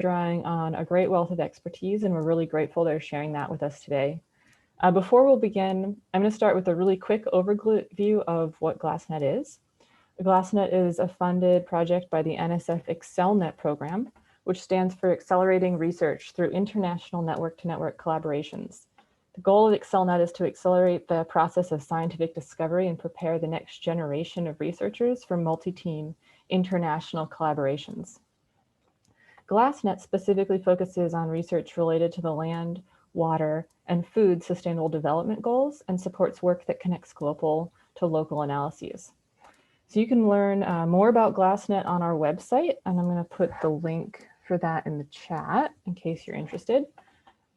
drawing on a great wealth of expertise, and we're really grateful they're sharing that with us today. Before we'll begin, I'm going to start with a really quick overview of what GLASSNET is. GLASSNET is a funded project by the NSF AccelNet program, which stands for Accelerating Research Through International Network-to-Network Collaborations. The goal of AccelNet is to accelerate the process of scientific discovery and prepare the next generation of researchers for multi-team international collaborations. GLASSNET specifically focuses on research related to the land, water, and food sustainable development goals and supports work that connects global to local analyses. So you can learn more about GLASSNET on our website, and I'm going to put the link for that in the chat in case you're interested.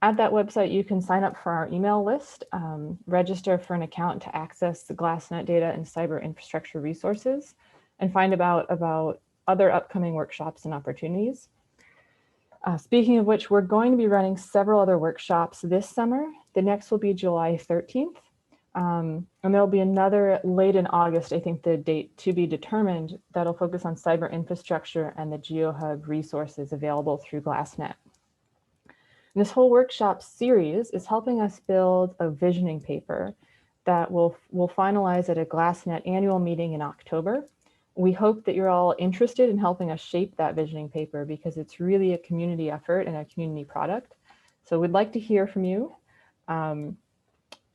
At that website, you can sign up for our email list, register for an account to access the GLASSNET data and cyber infrastructure resources, and find about other upcoming workshops and opportunities. Speaking of which, we're going to be running several other workshops this summer. The next will be July 13th. And there'll be another late in August, I think the date to be determined, that'll focus on cyber infrastructure and the GeoHub resources available through GLASSNET. And this whole workshop series is helping us build a visioning paper that we'll finalize at a GLASSNET annual meeting in October. We hope that you're all interested in helping us shape that visioning paper because it's really a community effort and a community product. So we'd like to hear from you.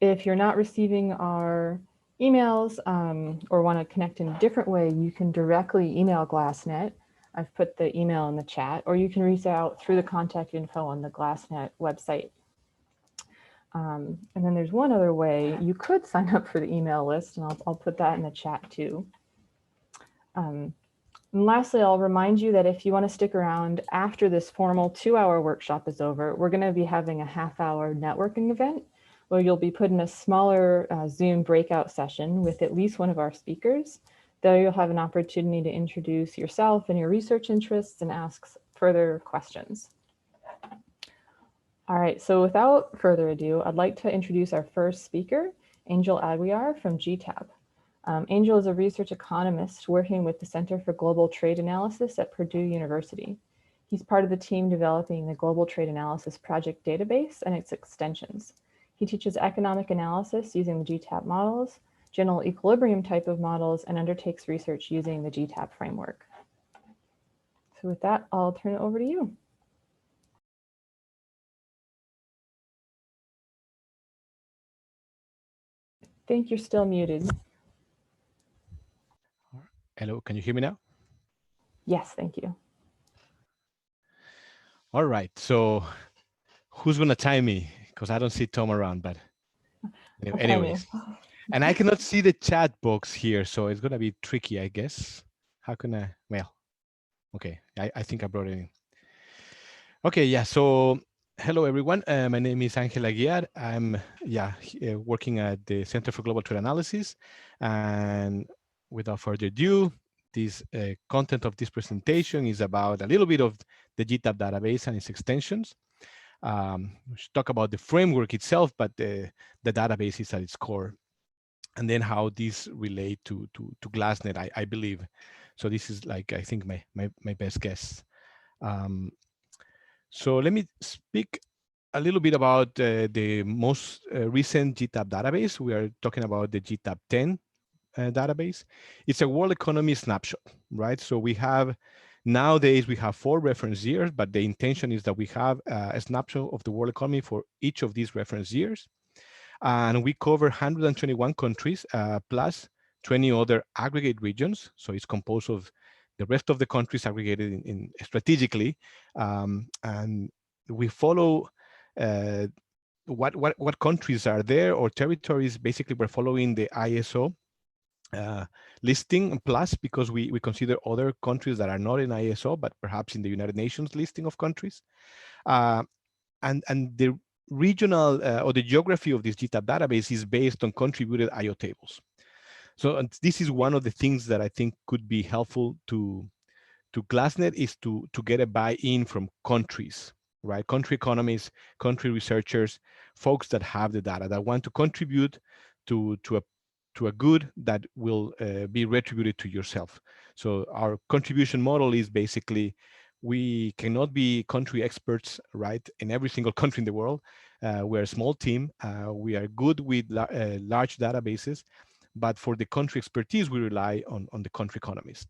If you're not receiving our emails or want to connect in a different way, you can directly email GLASSNET. I've put the email in the chat, or you can reach out through the contact info on the GLASSNET website. And then there's one other way you could sign up for the email list, and I'll put that in the chat too. And lastly, I'll remind you that if you want to stick around after this formal 2-hour workshop is over, we're going to be having a half-hour networking event where you'll be put in a smaller Zoom breakout session with at least one of our speakers. There you'll have an opportunity to introduce yourself and your research interests and ask further questions. All right, so without further ado, I'd like to introduce our first speaker, Angel Aguiar from GTAP. Angel is a research economist working with the Center for Global Trade Analysis at Purdue University. He's part of the team developing the Global Trade Analysis Project database and its extensions. He teaches economic analysis using the GTAP models, general equilibrium type of models, and undertakes research using the GTAP framework. So with that, I'll turn it over to you. I think you're still muted. Hello, can you hear me now? Yes, thank you. All right, so who's gonna time me? Because I don't see Tom around, but anyways. And I cannot see the chat box here, so it's gonna be tricky, I guess. How can I, well, okay, I think I brought it in. Okay, yeah, so hello everyone. My name is Angel Aguiar. I'm working at the Center for Global Trade Analysis, and without further ado, this content of this presentation is about a little bit of the GTAP database and its extensions. We should talk about the framework itself, but the database is at its core, and then how these relate to GLASSNET, I believe. So this is like, I think my best guess. So let me speak a little bit about the most recent GTAP database. We are talking about the GTAP 10 database. It's a world economy snapshot, right? So we have, nowadays we have 4 reference years, but the intention is that we have a snapshot of the world economy for each of these reference years. And we cover 121 countries plus 20 other aggregate regions. So it's composed of the rest of the countries aggregated in strategically, and we follow what countries are there or territories. Basically, we're following the ISO listing plus, because we consider other countries that are not in ISO but perhaps in the United Nations listing of countries, and the regional or the geography of this GTAP database is based on contributed IO tables. So this is one of the things that I think could be helpful to GLASSNET, is to get a buy-in from countries, right? Country economists, country researchers, folks that have the data, that want to contribute to a good that will be retributed to yourself. So our contribution model is basically We cannot be country experts, right, in every single country in the world. We're a small team. We are good with large databases, but for the country expertise, we rely on the country economist.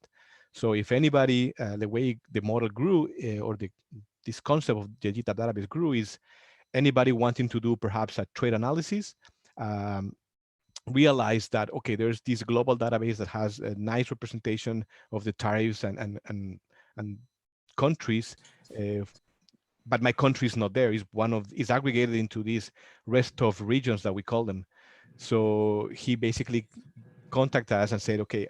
So if anybody, the way the model grew, or this concept of the GTAP database grew, is anybody wanting to do perhaps a trade analysis, um, realize that, okay, there's this global database that has a nice representation of the tariffs and countries, uh, but my country is not there. Is aggregated into these rest of regions that we call them. So he basically contacted us and said, okay,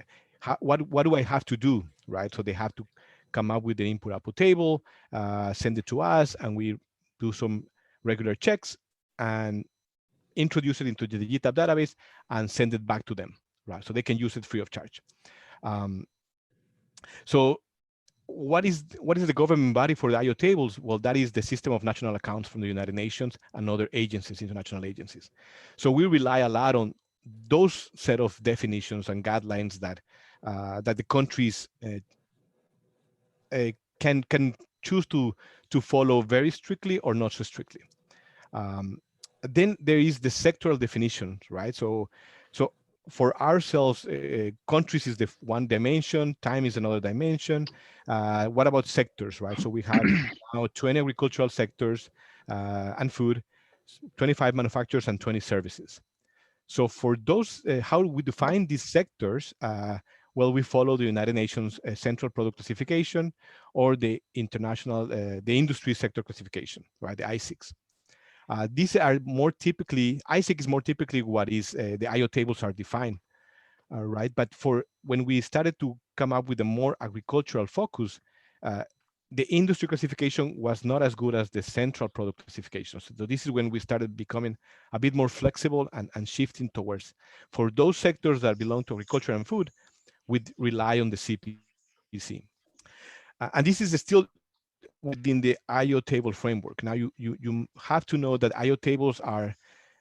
what do I have to do, right? So they have to come up with the input output table, send it to us, and we do some regular checks and introduce it into the GTAP database and send it back to them, right? So they can use it free of charge. Um, so what is the government body for the IO tables? Well, that is the System of National Accounts from the United Nations and other agencies, international agencies. So we rely a lot on those set of definitions and guidelines that that the countries can choose to follow very strictly or not so strictly. Um, then there is the sectoral definitions, right? So for ourselves, countries is the one dimension, time is another dimension. What about sectors, right? So we have now 20 agricultural sectors and food, 25 manufacturers, and 20 services. So for those, how we define these sectors? Well, we follow the United Nations Central Product Classification or the international, the industry sector classification, right? The I6. These are more typically, ISIC is more typically what is the IO tables are defined, right? But for when we started to come up with a more agricultural focus, uh, the industry classification was not as good as the central product classification. So this is when we started becoming a bit more flexible and shifting towards, for those sectors that belong to agriculture and food, we rely on the CPC. And this is still within the IO table framework. Now you have to know that IO tables are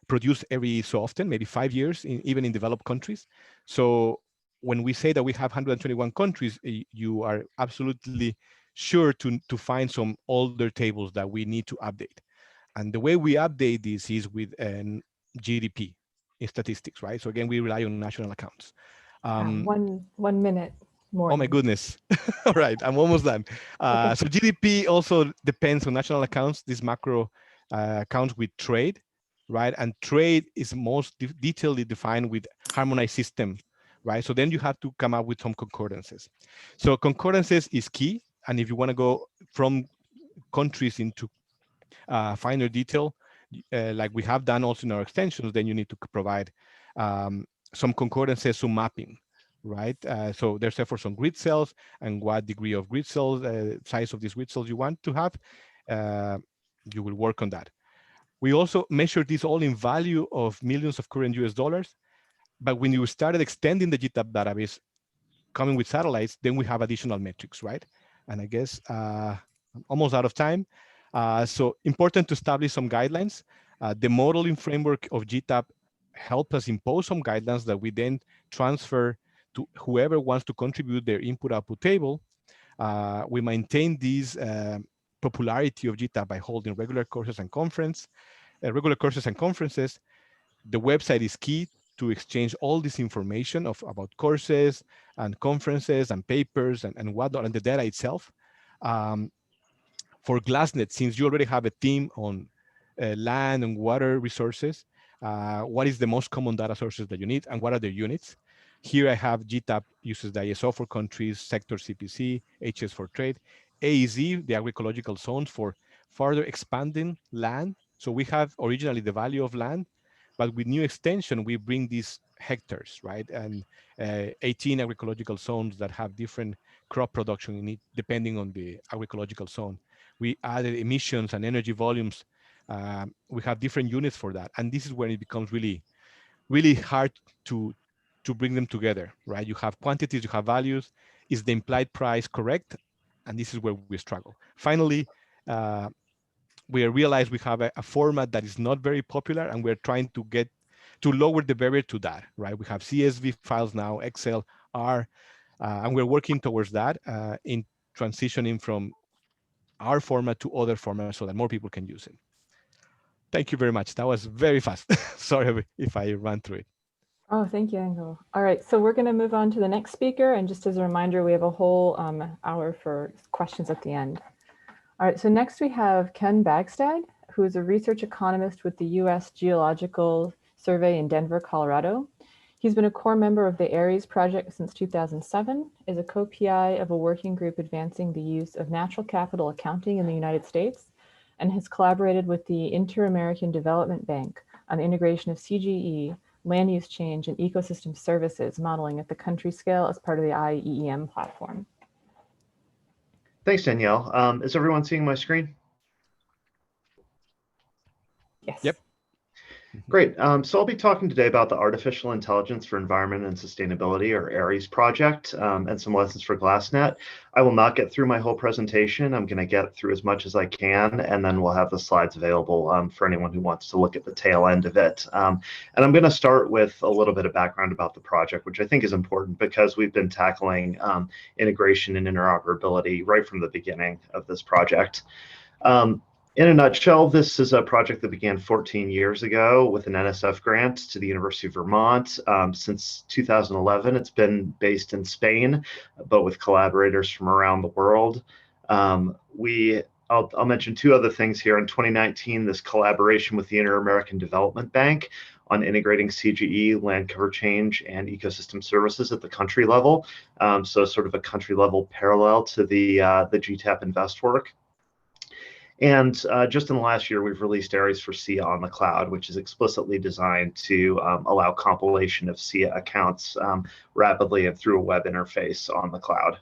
produced every so often, maybe 5 years, even in developed countries. So when we say that we have 121 countries, you are absolutely sure to find some older tables that we need to update. And the way we update this is with an GDP in statistics, right? So again, we rely on national accounts. One minute more. Oh my goodness. All right, I'm almost done. Okay. So GDP also depends on national accounts, these macro accounts with trade, right? And trade is most detailedly defined with harmonized system, right? So then you have to come up with some concordances. So concordances is key. And if you want to go from countries into finer detail, like we have done also in our extensions, then you need to provide some concordances, some mapping, right? So there's therefore some grid cells and what degree of grid cells, size of these grid cells you want to have. You will work on that. We also measure this all in value of millions of current US dollars. But when you started extending the GTAP database, coming with satellites, then we have additional metrics, right? And I guess I'm almost out of time. So important to establish some guidelines. The modeling framework of GTAP help us impose some guidelines that we then transfer to whoever wants to contribute their input-output table. We maintain this popularity of GTAP by holding regular courses and conferences. The website is key to exchange all this information about courses and conferences and papers and whatnot, and the data itself. For GLASSNET, since you already have a team on land and water resources, what is the most common data sources that you need and what are the units? Here I have GTAP uses the ISO for countries, sector CPC, HS for trade, AEZ, the agroecological zones for further expanding land. So we have originally the value of land, but with new extension, we bring these hectares, right? And 18 agroecological zones that have different crop production in it, depending on the agroecological zone. We added emissions and energy volumes. We have different units for that. And this is when it becomes really, really hard to bring them together, right? You have quantities, you have values. Is the implied price correct? And this is where we struggle. Finally, we realize we have a format that is not very popular, and we're trying to get to lower the barrier to that, right? We have CSV files now, Excel, R, and we're working towards that in transitioning from our format to other formats so that more people can use it. Thank you very much. That was very fast. Sorry if I ran through it. Oh, thank you, Angel. All right, so we're going to move on to the next speaker. And just as a reminder, we have a whole hour for questions at the end. All right, so next we have Ken Bagstad, who is a research economist with the U.S. Geological Survey in Denver, Colorado. He's been a core member of the ARIES project since 2007, is a co-PI of a working group advancing the use of natural capital accounting in the United States, and has collaborated with the Inter-American Development Bank on the integration of CGE, land use change, and ecosystem services modeling at the country scale as part of the IEEM platform. Thanks, Danielle. Is everyone seeing my screen? Yes. Yep. Great. So I'll be talking today about the Artificial Intelligence for Environment and Sustainability, or ARIES project, and some lessons for GLASSNET. I will not get through my whole presentation. I'm going to get through as much as I can, and then we'll have the slides available for anyone who wants to look at the tail end of it. And I'm going to start with a little bit of background about the project, which I think is important because we've been tackling integration and interoperability right from the beginning of this project. In a nutshell, this is a project that began 14 years ago with an NSF grant to the University of Vermont. Since 2011, it's been based in Spain, but with collaborators from around the world. I'll mention two other things here. In 2019, this collaboration with the Inter-American Development Bank on integrating CGE, land cover change, and ecosystem services at the country level. So sort of a country level parallel to the GTAP Invest work. And just in the last year, we've released ARIES for SEEA on the cloud, which is explicitly designed to allow compilation of SEEA accounts rapidly and through a web interface on the cloud.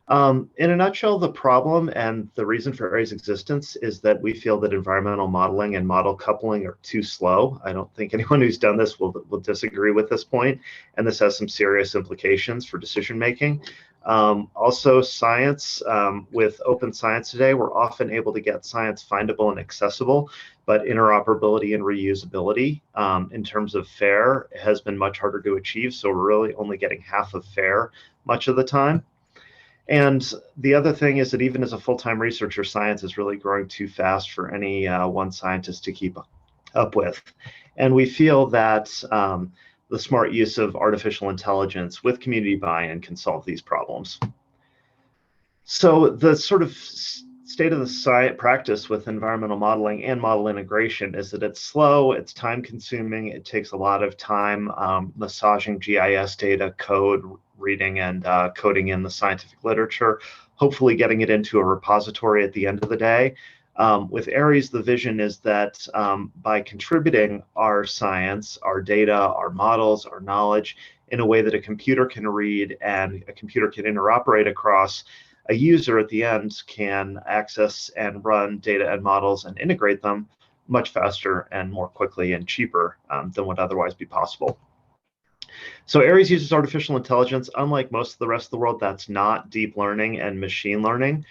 In a nutshell, the problem and the reason for ARIES' existence is that we feel that environmental modeling and model coupling are too slow. I don't think anyone who's done this will disagree with this point, and this has some serious implications for decision making. Also, science, with open science today, we're often able to get science findable and accessible, but interoperability and reusability in terms of FAIR has been much harder to achieve. So we're really only getting half of FAIR much of the time. And the other thing is that even as a full-time researcher, science is really growing too fast for any one scientist to keep up with. And we feel that the smart use of artificial intelligence with community buy-in can solve these problems. So the sort of state of the science practice with environmental modeling and model integration is that it's slow, it's time consuming, it takes a lot of time massaging GIS data, code, reading and coding in the scientific literature, hopefully getting it into a repository at the end of the day. With ARIES, the vision is that by contributing our science, our data, our models, our knowledge in a way that a computer can read and a computer can interoperate across, a user at the end can access and run data and models and integrate them much faster and more quickly and cheaper than would otherwise be possible. So ARIES uses artificial intelligence. Unlike most of the rest of the world, that's not deep learning and machine learning.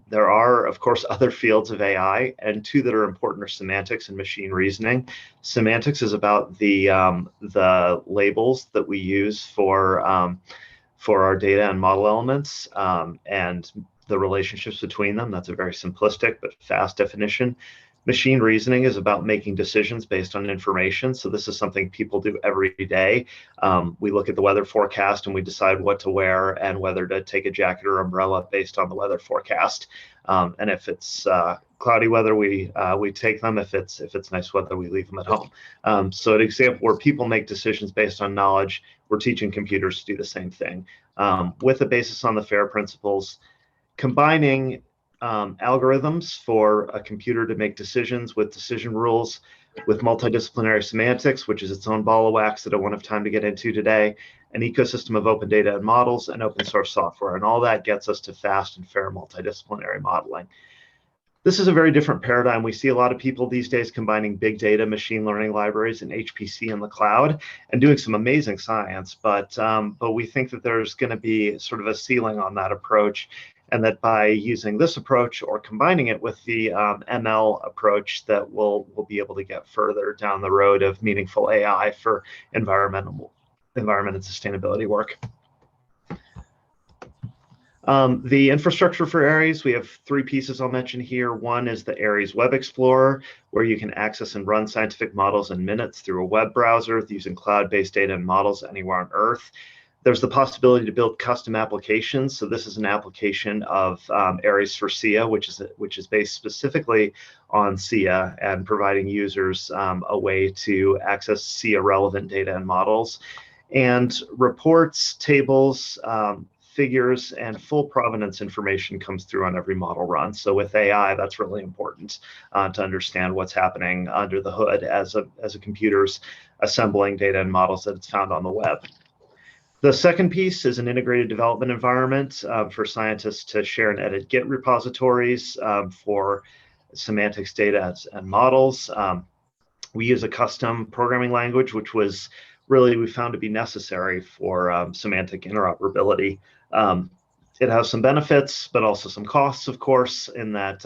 There are, of course, other fields of AI, and two that are important are semantics and machine reasoning. Semantics is about the labels that we use for our data and model elements and the relationships between them. That's a very simplistic but fast definition. Machine reasoning is about making decisions based on information. So this is something people do every day. We look at the weather forecast and we decide what to wear and whether to take a jacket or umbrella based on the weather forecast. And if it's cloudy weather, we take them. If it's nice weather, we leave them at home. So an example where people make decisions based on knowledge, we're teaching computers to do the same thing. With a basis on the FAIR principles, combining algorithms for a computer to make decisions with decision rules, with multidisciplinary semantics, which is its own ball of wax that I won't have time to get into today, an ecosystem of open data and models, and open source software. And all that gets us to fast and fair multidisciplinary modeling. This is a very different paradigm. We see a lot of people these days combining big data, machine learning libraries, and HPC in the cloud and doing some amazing science. But we think that there's going to be sort of a ceiling on that approach, and that by using this approach or combining it with the ML approach, that we'll be able to get further down the road of meaningful AI for environment and sustainability work. The infrastructure for ARIES, we have three pieces I'll mention here. One is the ARIES Web Explorer, where you can access and run scientific models in minutes through a web browser using cloud-based data and models anywhere on Earth. There's the possibility to build custom applications. So this is an application of ARIES for SEEA, which is based specifically on SEEA and providing users a way to access SEEA relevant data and models. And reports, tables, figures, and full provenance information comes through on every model run. So with AI, that's really important to understand what's happening under the hood as a computer's assembling data and models that it's found on the web. The second piece is an integrated development environment for scientists to share and edit Git repositories for semantics data and models. We use a custom programming language, which was really we found to be necessary for semantic interoperability. It has some benefits, but also some costs, of course, in that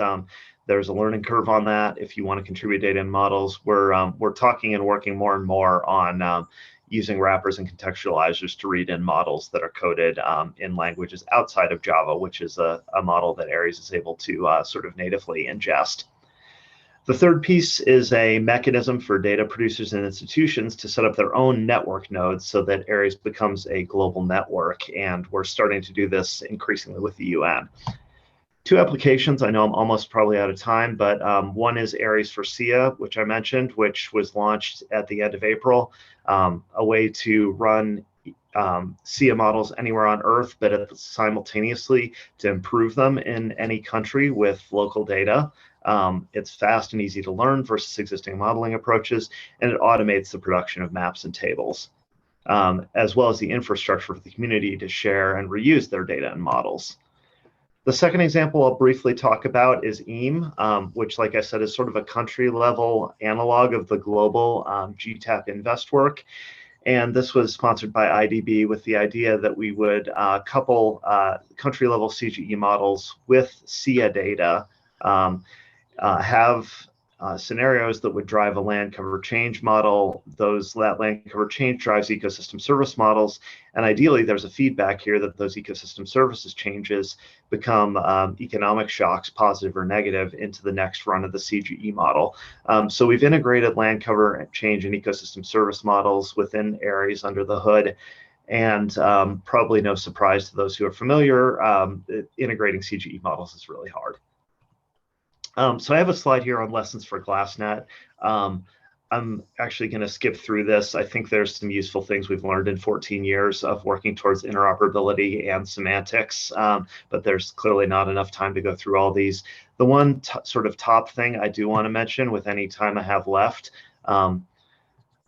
there's a learning curve on that. If you want to contribute data and models, we're talking and working more and more on using wrappers and contextualizers to read in models that are coded in languages outside of Java, which is a model that ARIES is able to sort of natively ingest. The third piece is a mechanism for data producers and institutions to set up their own network nodes so that ARIES becomes a global network. And we're starting to do this increasingly with the UN. Two applications, I know I'm almost probably out of time, but one is ARIES for SEEA, which I mentioned, which was launched at the end of April, a way to run SEEA models anywhere on Earth, but simultaneously to improve them in any country with local data. It's fast and easy to learn versus existing modeling approaches, and it automates the production of maps and tables, as well as the infrastructure for the community to share and reuse their data and models. The second example I'll briefly talk about is EAM, which, like I said, is sort of a country-level analog of the global GTAP invest work. And this was sponsored by IDB with the idea that we would couple country-level CGE models with SEEA data, have scenarios that would drive a land cover change model. That land cover change drives ecosystem service models. And ideally, there's a feedback here that those ecosystem services changes become economic shocks, positive or negative, into the next run of the CGE model. So we've integrated land cover change and ecosystem service models within ARIES under the hood. And probably no surprise to those who are familiar, integrating CGE models is really hard. So I have a slide here on lessons for GLASSNET. I'm actually going to skip through this. I think there's some useful things we've learned in 14 years of working towards interoperability and semantics, but there's clearly not enough time to go through all these. The one sort of top thing I do want to mention with any time I have left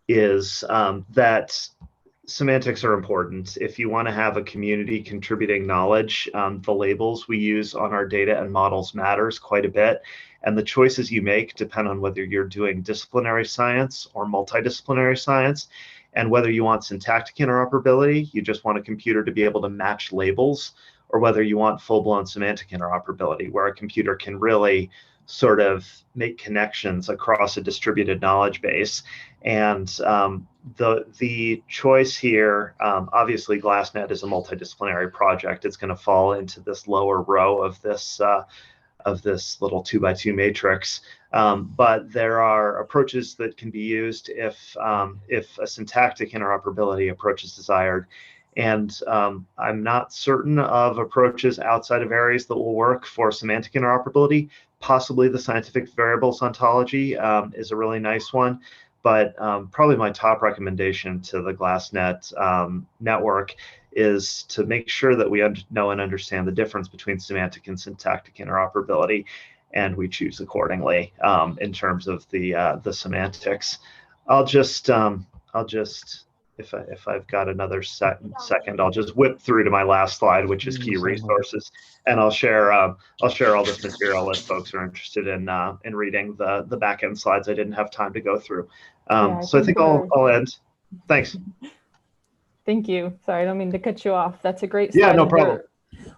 is that semantics are important. If you want to have a community contributing knowledge, the labels we use on our data and models matters quite a bit. And the choices you make depend on whether you're doing disciplinary science or multidisciplinary science, and whether you want syntactic interoperability, you just want a computer to be able to match labels, or whether you want full-blown semantic interoperability, where a computer can really sort of make connections across a distributed knowledge base. And the choice here, obviously GLASSNET is a multidisciplinary project. It's going to fall into this lower row of this little 2x2 matrix. But there are approaches that can be used if a syntactic interoperability approach is desired. And I'm not certain of approaches outside of ARIES that will work for semantic interoperability. Possibly the scientific variables ontology is a really nice one. But probably my top recommendation to the GLASSNET network is to make sure that we know and understand the difference between semantic and syntactic interoperability, and we choose accordingly in terms of the semantics. I'll just if I've got another second, I'll just whip through to my last slide, which is key resources, and I'll share all this material if folks are interested in reading the back end slides I didn't have time to go through. So I think I'll end. Thanks. Thank you. Sorry, I don't mean to cut you off. That's a great slide. Yeah, no problem.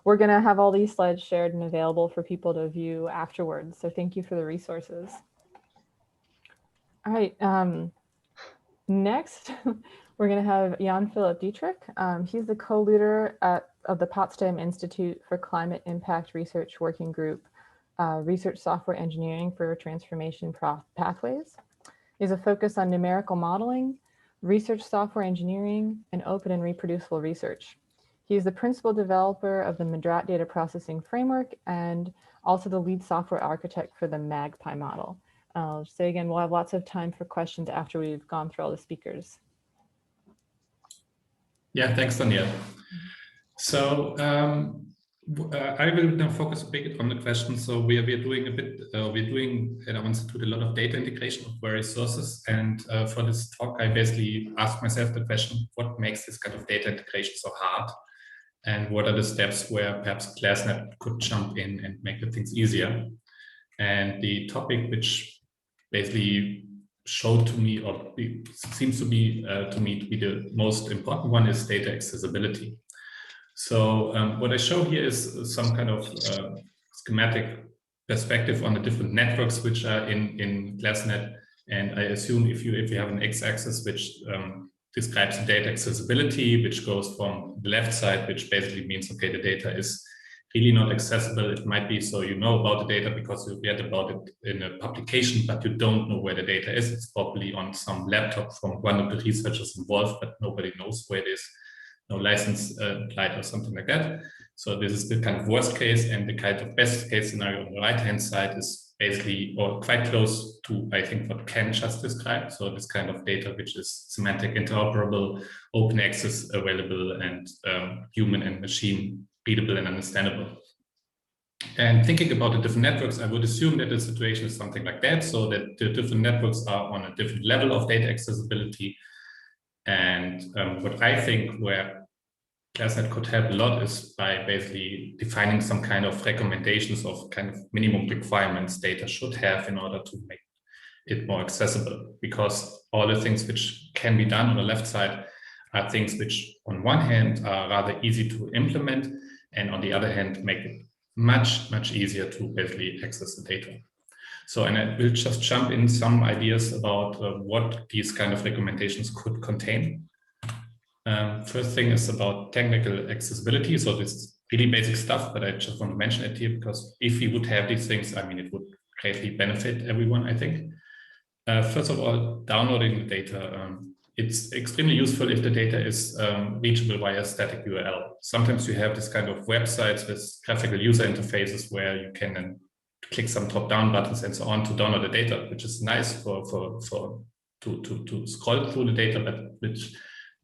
We're going to have all these slides shared and available for people to view afterwards. So thank you for the resources. All right. Next, we're going to have Phillip Dietrich. He's the co-leader at of the Potsdam Institute for Climate Impact Research Working Group, Research Software Engineering for Transformation Pathways. He has a focus on numerical modeling, research software engineering, and open and reproducible research. He is the principal developer of the Metadata processing framework and also the lead software architect for the MAGPIE model. I'll say again, we'll have lots of time for questions after we've gone through all the speakers. Yeah, thanks, Danielle. So I will now focus a bit on the question. So we are doing at our institute a lot of data integration of various sources. And for this talk, I basically asked myself the question, what makes this kind of data integration so hard? And what are the steps where perhaps GLASSNET could jump in and make the things easier? And the topic which basically showed to me, or seems to be to me to be the most important one, is data accessibility. So what I show here is some kind of schematic perspective on the different networks which are in GLASSNET. And I assume if you have an x-axis which describes the data accessibility, which goes from the left side, which basically means, okay, the data is really not accessible. It might be so you know about the data because you read about it in a publication, but you don't know where the data is. It's probably on some laptop from one of the researchers involved, but nobody knows where it is. No license applied or something like that. So this is the kind of worst case, and the kind of best case scenario on the right-hand side is basically, or quite close to, I think, what Ken just described. So this kind of data, which is semantic, interoperable, open access, available, and human and machine readable and understandable. And thinking about the different networks, I would assume that the situation is something like that, so that the different networks are on a different level of data accessibility. And what I think where GLASSNET could help a lot is by basically defining some kind of recommendations of kind of minimum requirements data should have in order to make it more accessible. Because all the things which can be done on the left side are things which on one hand are rather easy to implement, and on the other hand make it much, much easier to basically access the data. So, and I will just jump in some ideas about what these kind of recommendations could contain. First thing is about technical accessibility. So this is really basic stuff, but I just want to mention it here because if we would have these things, I mean, it would greatly benefit everyone, I think. First of all, downloading the data. It's extremely useful if the data is reachable via static URL. Sometimes you have this kind of websites with graphical user interfaces where you can then click some top-down buttons and so on to download the data, which is nice to scroll through the data, but which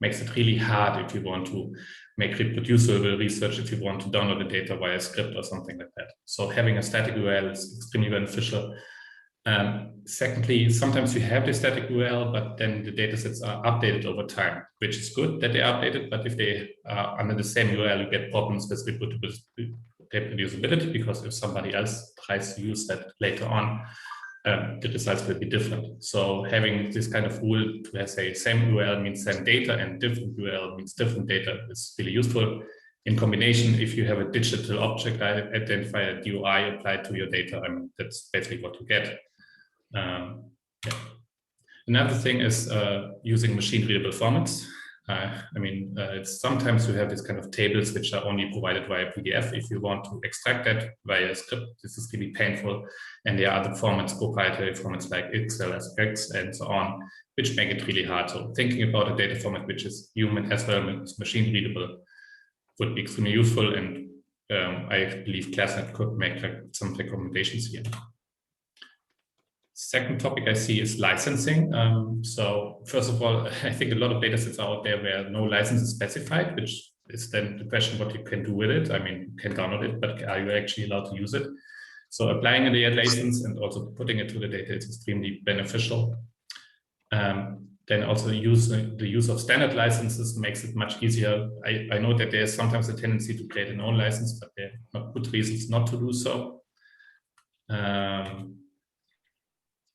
makes it really hard if you want to make reproducible research, if you want to download the data via script or something like that. So having a static URL is extremely beneficial. Secondly, sometimes you have the static URL, but then the datasets are updated over time, which is good that they're updated, but if they are under the same URL, you get problems with reproducibility, because if somebody else tries to use that later on, the results will be different. So having this kind of rule to say same URL means same data and different URL means different data is really useful. In combination, if you have a digital object identifier DOI applied to your data, I mean, that's basically what you get. Yeah. Another thing is using machine readable formats. I mean, it's sometimes you have these kind of tables which are only provided via PDF. If you want to extract that via script, this is really painful. And there are other formats, proprietary formats like Excel, SPX, and so on, which make it really hard. So thinking about a data format which is human as well as machine readable would be extremely useful. And I believe GLASSNET could make some recommendations here. Second topic I see is licensing. So first of all, I think a lot of datasets are out there where no license is specified, which is then the question what you can do with it. I mean, you can download it, but are you actually allowed to use it? So applying a license and also putting it to the data is extremely beneficial. Then also the use of standard licenses makes it much easier. I know that there's sometimes a tendency to create an own license, but there are good reasons not to do so.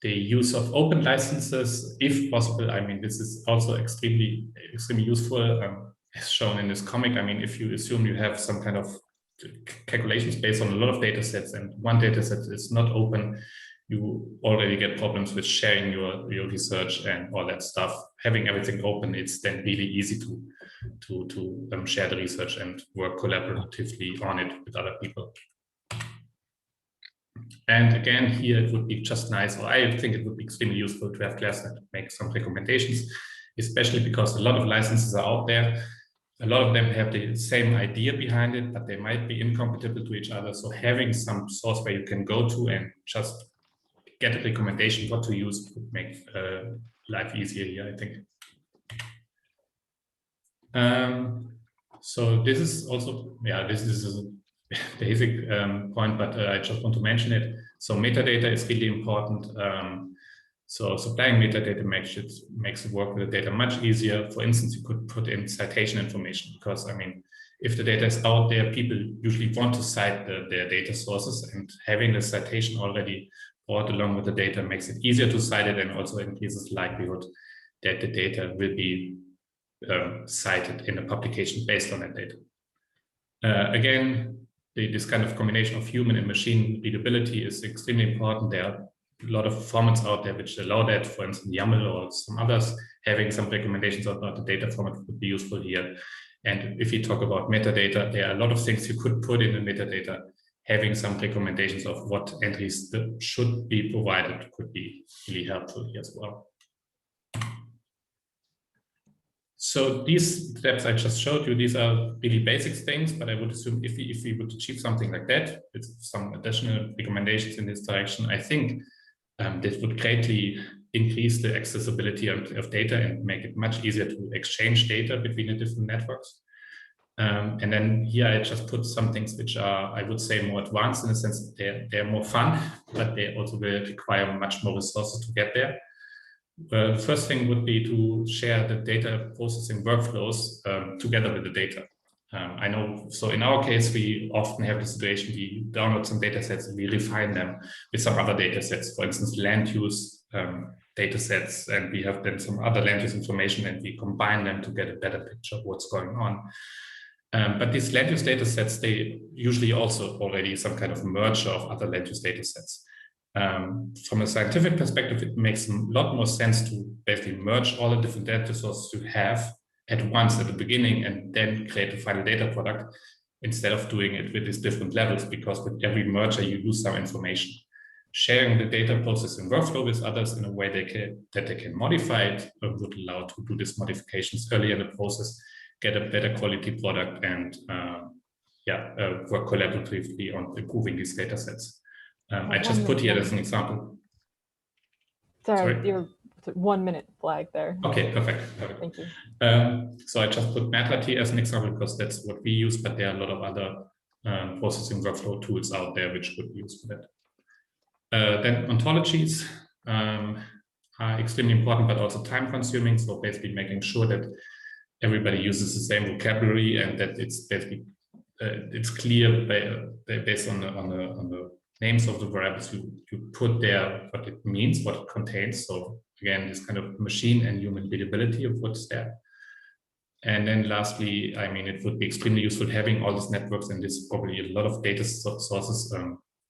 The use of open licenses, if possible, I mean, this is also extremely useful, as shown in this comic. I mean, if you assume you have some kind of calculations based on a lot of data sets and one data set is not open, you already get problems with sharing your research and all that stuff. Having everything open, it's then really easy to share the research and work collaboratively on it with other people. And again, here it would be just nice, or I think it would be extremely useful to have GLASSNET make some recommendations, especially because a lot of licenses are out there. A lot of them have the same idea behind it, but they might be incompatible to each other. So having some source where you can go to and just get a recommendation what to use would make life easier here, I think. So this is also, yeah, this is a basic point, but I just want to mention it. So metadata is really important. So supplying metadata makes the work with the data much easier. For instance, you could put in citation information, because I mean, if the data is out there, people usually want to cite their data sources, and having the citation already brought along with the data makes it easier to cite it, and also increases the likelihood that the data will be cited in a publication based on that data. Again, this kind of combination of human and machine readability is extremely important. There are a lot of formats out there which allow that, for instance, YAML or some others. Having some recommendations about the data format would be useful here. And if you talk about metadata, there are a lot of things you could put in the metadata. Having some recommendations of what entries that should be provided could be really helpful here as well. So these steps I just showed you, these are really basic things, but I would assume if we would achieve something like that, with some additional recommendations in this direction, I think this would greatly increase the accessibility of data and make it much easier to exchange data between the different networks. And then here I just put some things which are, I would say, more advanced in the sense that they're more fun, but they also will require much more resources to get there. The first thing would be to share the data processing workflows together with the data. I know, so in our case, we often have the situation, we download some data sets and we refine them with some other data sets, for instance, land use data sets, and we have then some other land use information and we combine them to get a better picture of what's going on. But these land use data sets, they usually also already some kind of merger of other land use data sets. From a scientific perspective, it makes a lot more sense to basically merge all the different data sources you have at once at the beginning and then create a final data product, instead of doing it with these different levels, because with every merger you lose some information. Sharing the data processing workflow with others in a way that they can modify it would allow to do these modifications early in the process, get a better quality product, and work collaboratively on improving these data sets. I just put here as an example. Sorry. Your 1 minute flag there. Okay, perfect. Thank you. So I just put Metadata as an example because that's what we use, but there are a lot of other processing workflow tools out there which could be used for that. Then ontologies are extremely important, but also time consuming. So basically making sure that everybody uses the same vocabulary and that it's basically it's clear based on the names of the variables you put there, what it means, what it contains. So again, this kind of machine and human readability of what's there. And then lastly, I mean, it would be extremely useful having all these networks, and there's probably a lot of data sources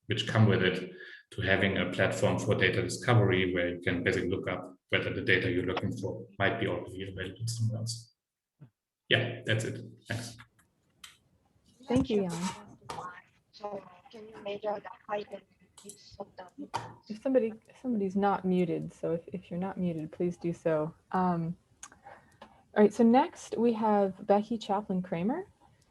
which come with it, to having a platform for data discovery where you can basically look up whether the data you're looking for might be already available somewhere else. Yeah, that's it. Thanks. Thank you, Jan. So can you measure the height and width of the... If somebody's not muted, so if you're not muted, please do so. All right, so next we have Becky Chaplin-Kramer.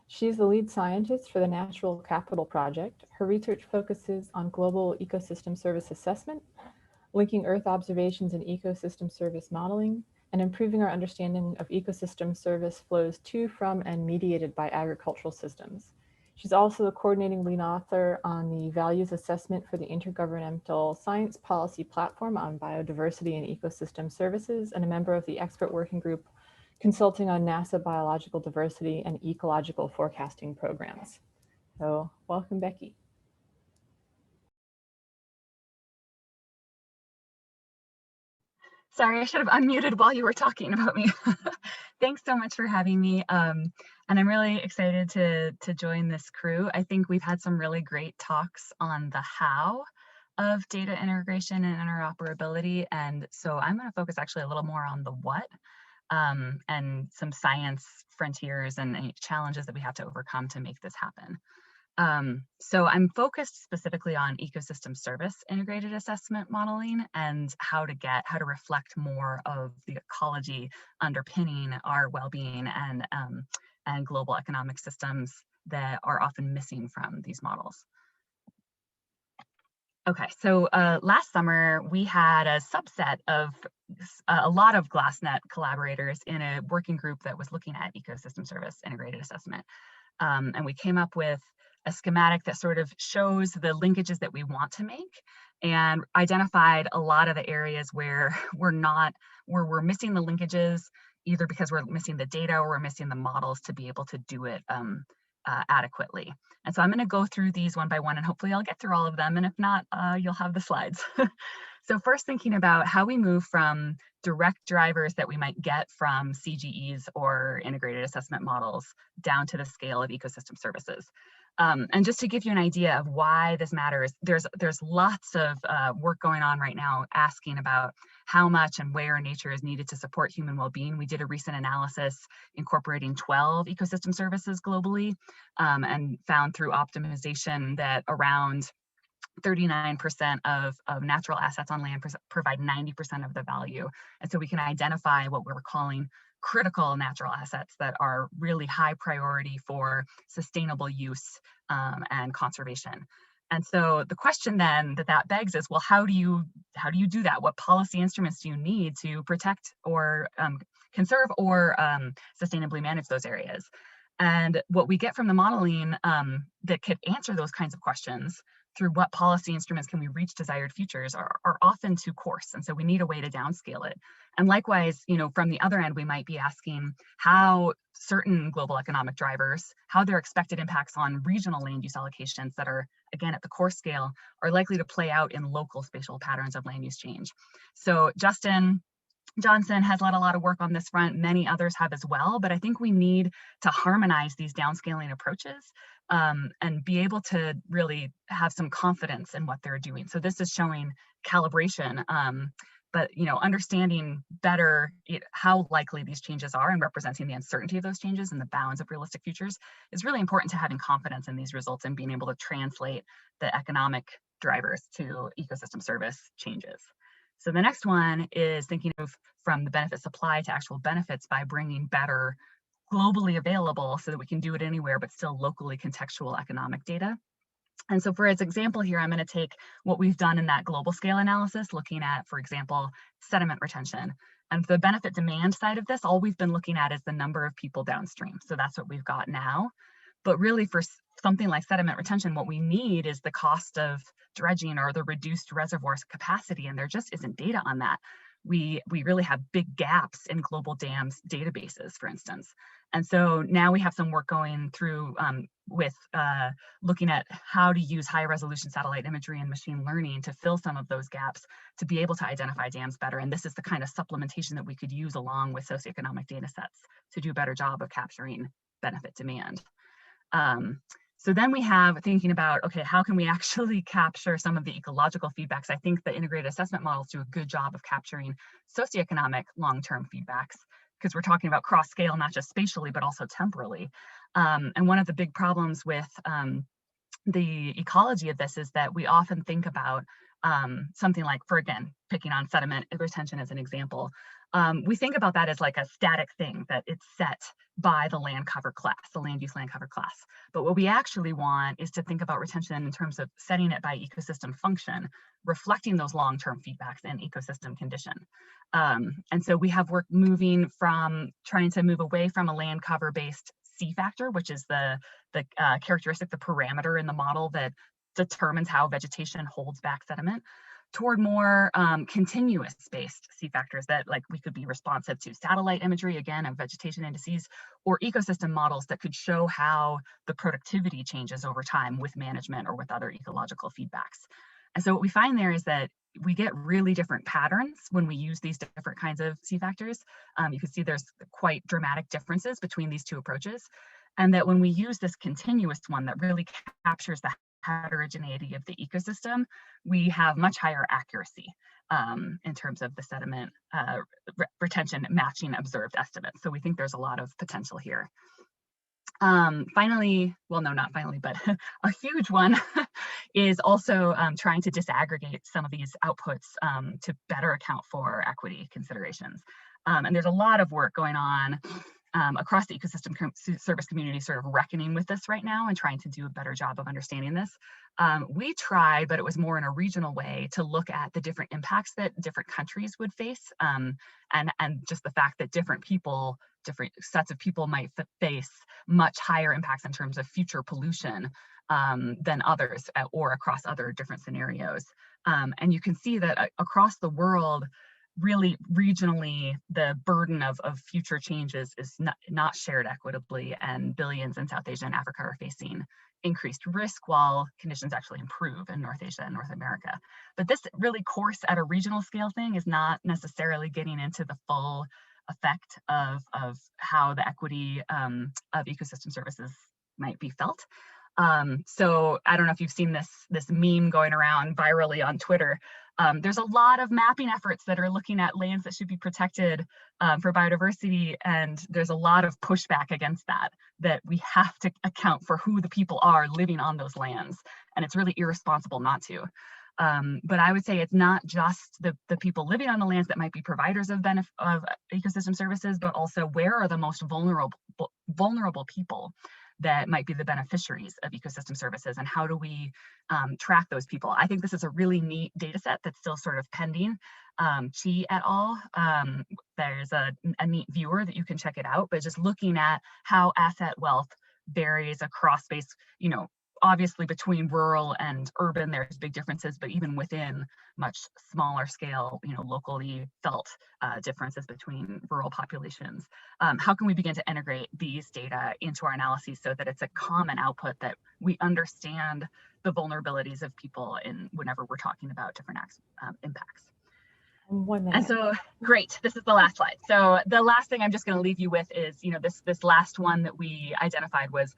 She's the lead scientist for the Natural Capital Project. Her research focuses on global ecosystem service assessment, linking Earth observations and ecosystem service modeling, and improving our understanding of ecosystem service flows to, from, and mediated by agricultural systems. She's also the coordinating lead author on the values assessment for the Intergovernmental Science Policy Platform on Biodiversity and Ecosystem Services, and a member of the expert working group consulting on NASA biological diversity and ecological forecasting programs. So welcome, Becky. Sorry, I should have unmuted while you were talking about me. Thanks so much for having me. And I'm really excited to join this crew. I think we've had some really great talks on the how, of data integration and interoperability. And so I'm going to focus actually a little more on the what, and some science frontiers and any challenges that we have to overcome to make this happen. So I'm focused specifically on ecosystem service integrated assessment modeling and how to reflect more of the ecology underpinning our well-being and global economic systems that are often missing from these models. Okay, so last summer we had a subset of a lot of GLASSNET collaborators in a working group that was looking at ecosystem service integrated assessment. And we came up with a schematic that sort of shows the linkages that we want to make and identified a lot of the areas where we're missing the linkages, either because we're missing the data or we're missing the models to be able to do it adequately. And so I'm going to go through these one by one, and hopefully I'll get through all of them. And if not, you'll have the slides. So first, thinking about how we move from direct drivers that we might get from CGEs or integrated assessment models down to the scale of ecosystem services. And just to give you an idea of why this matters, there's lots of work going on right now asking about how much and where nature is needed to support human well-being. We did a recent analysis incorporating 12 ecosystem services globally, and found through optimization that around 39% of natural assets on land provide 90% of the value. And so we can identify what we're calling critical natural assets that are really high priority for sustainable use and conservation. And so the question then that begs is, well, how do you do that? What policy instruments do you need to protect or conserve or sustainably manage those areas? And what we get from the modeling that could answer those kinds of questions through what policy instruments can we reach desired futures are often too coarse. And so we need a way to downscale it. And likewise, from the other end, we might be asking how certain global economic drivers, how their expected impacts on regional land use allocations that are, again, at the core scale, are likely to play out in local spatial patterns of land use change. So Justin Johnson has led a lot of work on this front. Many others have as well, but I think we need to harmonize these downscaling approaches and be able to really have some confidence in what they're doing. So this is showing calibration, but understanding better how likely these changes are and representing the uncertainty of those changes and the bounds of realistic futures is really important to having confidence in these results and being able to translate the economic drivers to ecosystem service changes. So the next one is thinking of from the benefit supply to actual benefits by bringing better globally available so that we can do it anywhere, but still locally contextual economic data. And so for its example here, I'm going to take what we've done in that global scale analysis, looking at, for example, sediment retention. And the benefit demand side of this, all we've been looking at is the number of people downstream. So that's what we've got now. But really for something like sediment retention, what we need is the cost of dredging or the reduced reservoir capacity, and there just isn't data on that. We really have big gaps in global dams databases, for instance. And so now we have some work going through with looking at how to use high resolution satellite imagery and machine learning to fill some of those gaps to be able to identify dams better. And this is the kind of supplementation that we could use along with socioeconomic data sets to do a better job of capturing benefit demand. So then we have thinking about, okay, how can we actually capture some of the ecological feedbacks? I think the integrated assessment models do a good job of capturing socioeconomic long-term feedbacks, because we're talking about cross-scale, not just spatially, but also temporally. And one of the big problems with the ecology of this is that we often think about something like, for again, picking on sediment retention as an example, we think about that as like a static thing, that it's set by the land cover class, the land use land cover class. But what we actually want is to think about retention in terms of setting it by ecosystem function, reflecting those long-term feedbacks and ecosystem condition. And so we have work moving from trying to move away from a land cover based C factor, which is the characteristic, the parameter in the model that determines how vegetation holds back sediment, toward more continuous-based C factors that we could be responsive to satellite imagery, again, of vegetation indices, or ecosystem models that could show how the productivity changes over time with management or with other ecological feedbacks. And so what we find there is that we get really different patterns when we use these different kinds of C factors. You can see there's quite dramatic differences between these two approaches. And that when we use this continuous one that really captures the heterogeneity of the ecosystem, we have much higher accuracy in terms of the sediment retention matching observed estimates. So we think there's a lot of potential here. Finally, well, no, not finally, but a huge one is also trying to disaggregate some of these outputs to better account for equity considerations. And there's a lot of work going on across the ecosystem service community sort of reckoning with this right now and trying to do a better job of understanding this. We tried, but it was more in a regional way, to look at the different impacts that different countries would face, and just the fact that different sets of people might face much higher impacts in terms of future pollution than others, or across other different scenarios. And you can see that across the world, really regionally, the burden of future changes is not shared equitably, and billions in South Asia and Africa are facing increased risk while conditions actually improve in North Asia and North America. But this really course at a regional scale thing is not necessarily getting into the full effect of how the equity of ecosystem services might be felt. So I don't know if you've seen this meme going around virally on Twitter. There's a lot of mapping efforts that are looking at lands that should be protected for biodiversity, and there's a lot of pushback against that we have to account for who the people are living on those lands, and it's really irresponsible not to. But I would say it's not just the people living on the lands that might be providers of ecosystem services, but also where are the most vulnerable people that might be the beneficiaries of ecosystem services, and how do we track those people? I think this is a really neat data set that's still sort of pending. Chi et al. There's a neat viewer that you can check it out, but just looking at how asset wealth varies across space, obviously between rural and urban, there's big differences, but even within much smaller scale, locally felt differences between rural populations. How can we begin to integrate these data into our analyses so that it's a common output, that we understand the vulnerabilities of people whenever we're talking about different impacts? 1 minute. And so, great, this is the last slide. So the last thing I'm just going to leave you with is, this last one that we identified was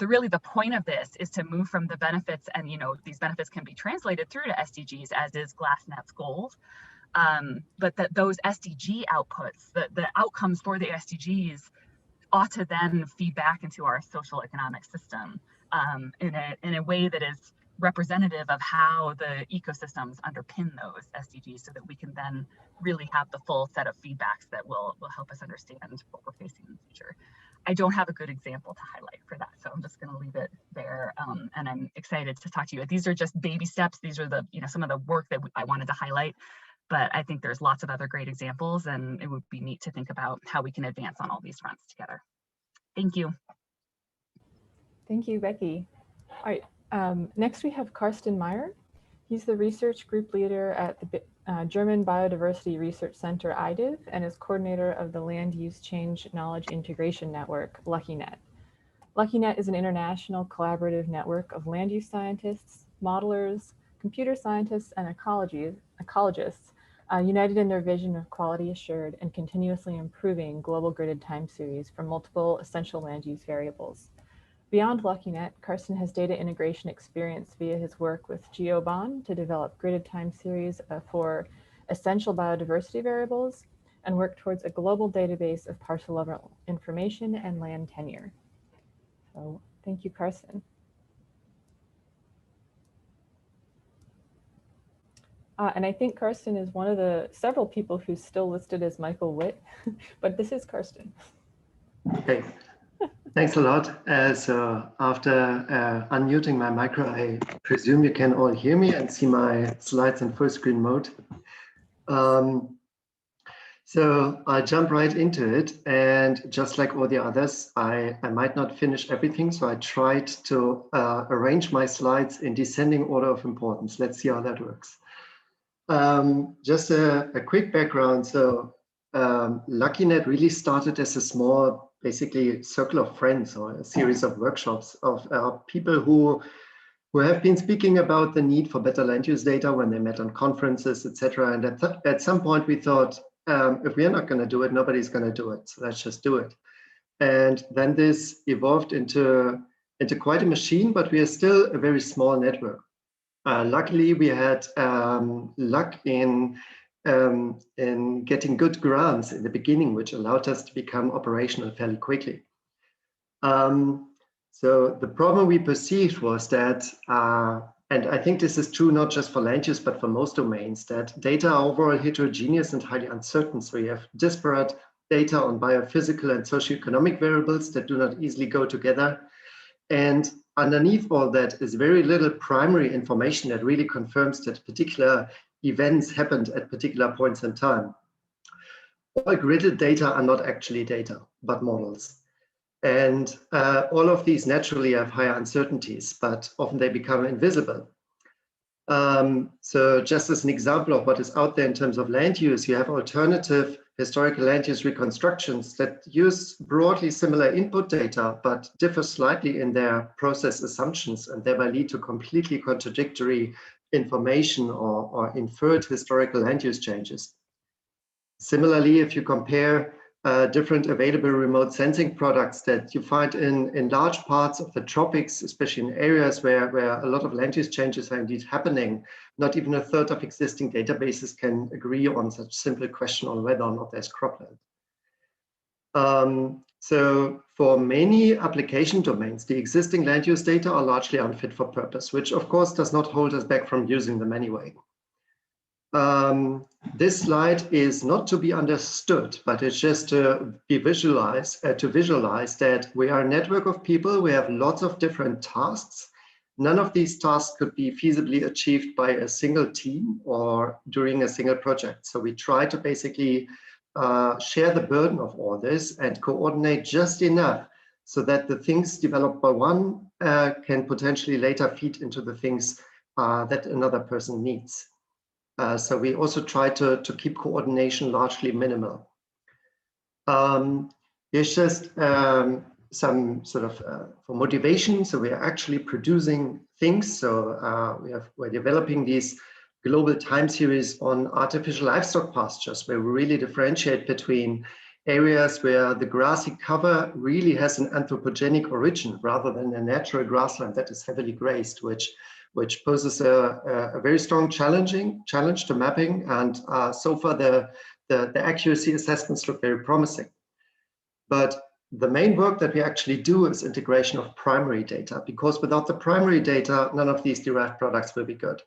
really the point of this is to move from the benefits, and these benefits can be translated through to SDGs, as is GLASSNET's goals, but that those SDG outputs, the outcomes for the SDGs, ought to then feed back into our social economic system in a way that is representative of how the ecosystems underpin those SDGs, so that we can then really have the full set of feedbacks that will help us understand what we're facing in the future. I don't have a good example to highlight for that, so I'm just going to leave it there. And I'm excited to talk to you. These are just baby steps. These are some of the work that I wanted to highlight, but I think there's lots of other great examples, and it would be neat to think about how we can advance on all these fronts together. Thank you. Thank you, Becky. All right, next we have Carsten Meyer. He's the research group leader at the German Biodiversity Research Center, IDIV, and is coordinator of the Land Use Change Knowledge Integration Network, Luckinet. Luckinet is an international collaborative network of land use scientists, modelers, computer scientists, and ecologists united in their vision of quality assured and continuously improving global gridded time series for multiple essential land use variables. Beyond Luckinet, Carsten has data integration experience via his work with GeoBond to develop gridded time series for essential biodiversity variables, and work towards a global database of parcel level information and land tenure. So thank you, Carsten. And I think Carsten is one of the several people who's still listed as Michael Witt, but this is Carsten. Okay. Thanks a lot. So after unmuting my micro, I presume you can all hear me and see my slides in full screen mode. So I'll jump right into it. And just like all the others, I might not finish everything. So I tried to arrange my slides in descending order of importance. Let's see how that works. Just a quick background. So Luckinet really started as a small, basically circle of friends, or a series of workshops of people who have been speaking about the need for better land use data when they met on conferences, etc. And at some point we thought, if we're not going to do it, nobody's going to do it. So let's just do it. And then this evolved into into quite a machine, but we are still a very small network. Luckily, we had luck in getting good grants in the beginning, which allowed us to become operational fairly quickly. So the problem we perceived was that, and I think this is true not just for land use, but for most domains, that data are overall heterogeneous and highly uncertain. So you have disparate data on biophysical and socioeconomic variables that do not easily go together. And underneath all that is very little primary information that really confirms that particular events happened at particular points in time. All gridded data are not actually data, but models. And all of these naturally have higher uncertainties, but often they become invisible. So just as an example of what is out there in terms of land use, you have alternative historical land use reconstructions that use broadly similar input data, but differ slightly in their process assumptions and thereby lead to completely contradictory information or inferred historical land use changes. Similarly, if you compare different available remote sensing products that you find in large parts of the tropics, especially in areas where a lot of land use changes are indeed happening, not even a third of existing databases can agree on such simple question on whether or not there's cropland. So for many application domains, the existing land use data are largely unfit for purpose, which of course does not hold us back from using them anyway. This slide is not to be understood, but it's just to visualize that we are a network of people. We have lots of different tasks. None of these tasks could be feasibly achieved by a single team or during a single project. So we try to basically share the burden of all this and coordinate just enough so that the things developed by one can potentially later feed into the things that another person needs. So we also try to keep coordination largely minimal. Here's just some sort of for motivation. So we are actually producing things. So we're developing these global time series on artificial livestock pastures, where we really differentiate between areas where the grassy cover really has an anthropogenic origin rather than a natural grassland that is heavily grazed, which poses a very strong challenge to mapping. And so far the accuracy assessments look very promising. But the main work that we actually do is integration of primary data, because without the primary data, none of these derived products will be good.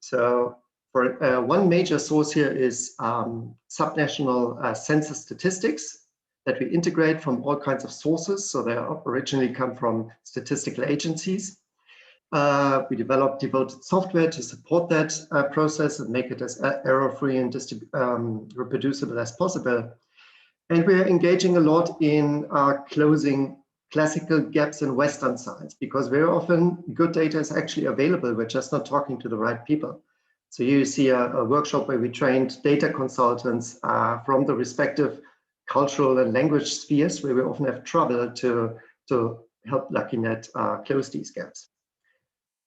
So for one major source here is subnational census statistics that we integrate from all kinds of sources. So they originally come from statistical agencies. We developed devoted software to support that process and make it as error-free and reproducible as possible. And we are engaging a lot in closing classical gaps in Western science, because very often good data is actually available. We're just not talking to the right people. So here you see a workshop where we trained data consultants from the respective cultural and language spheres, where we often have trouble to help Luckinet close these gaps.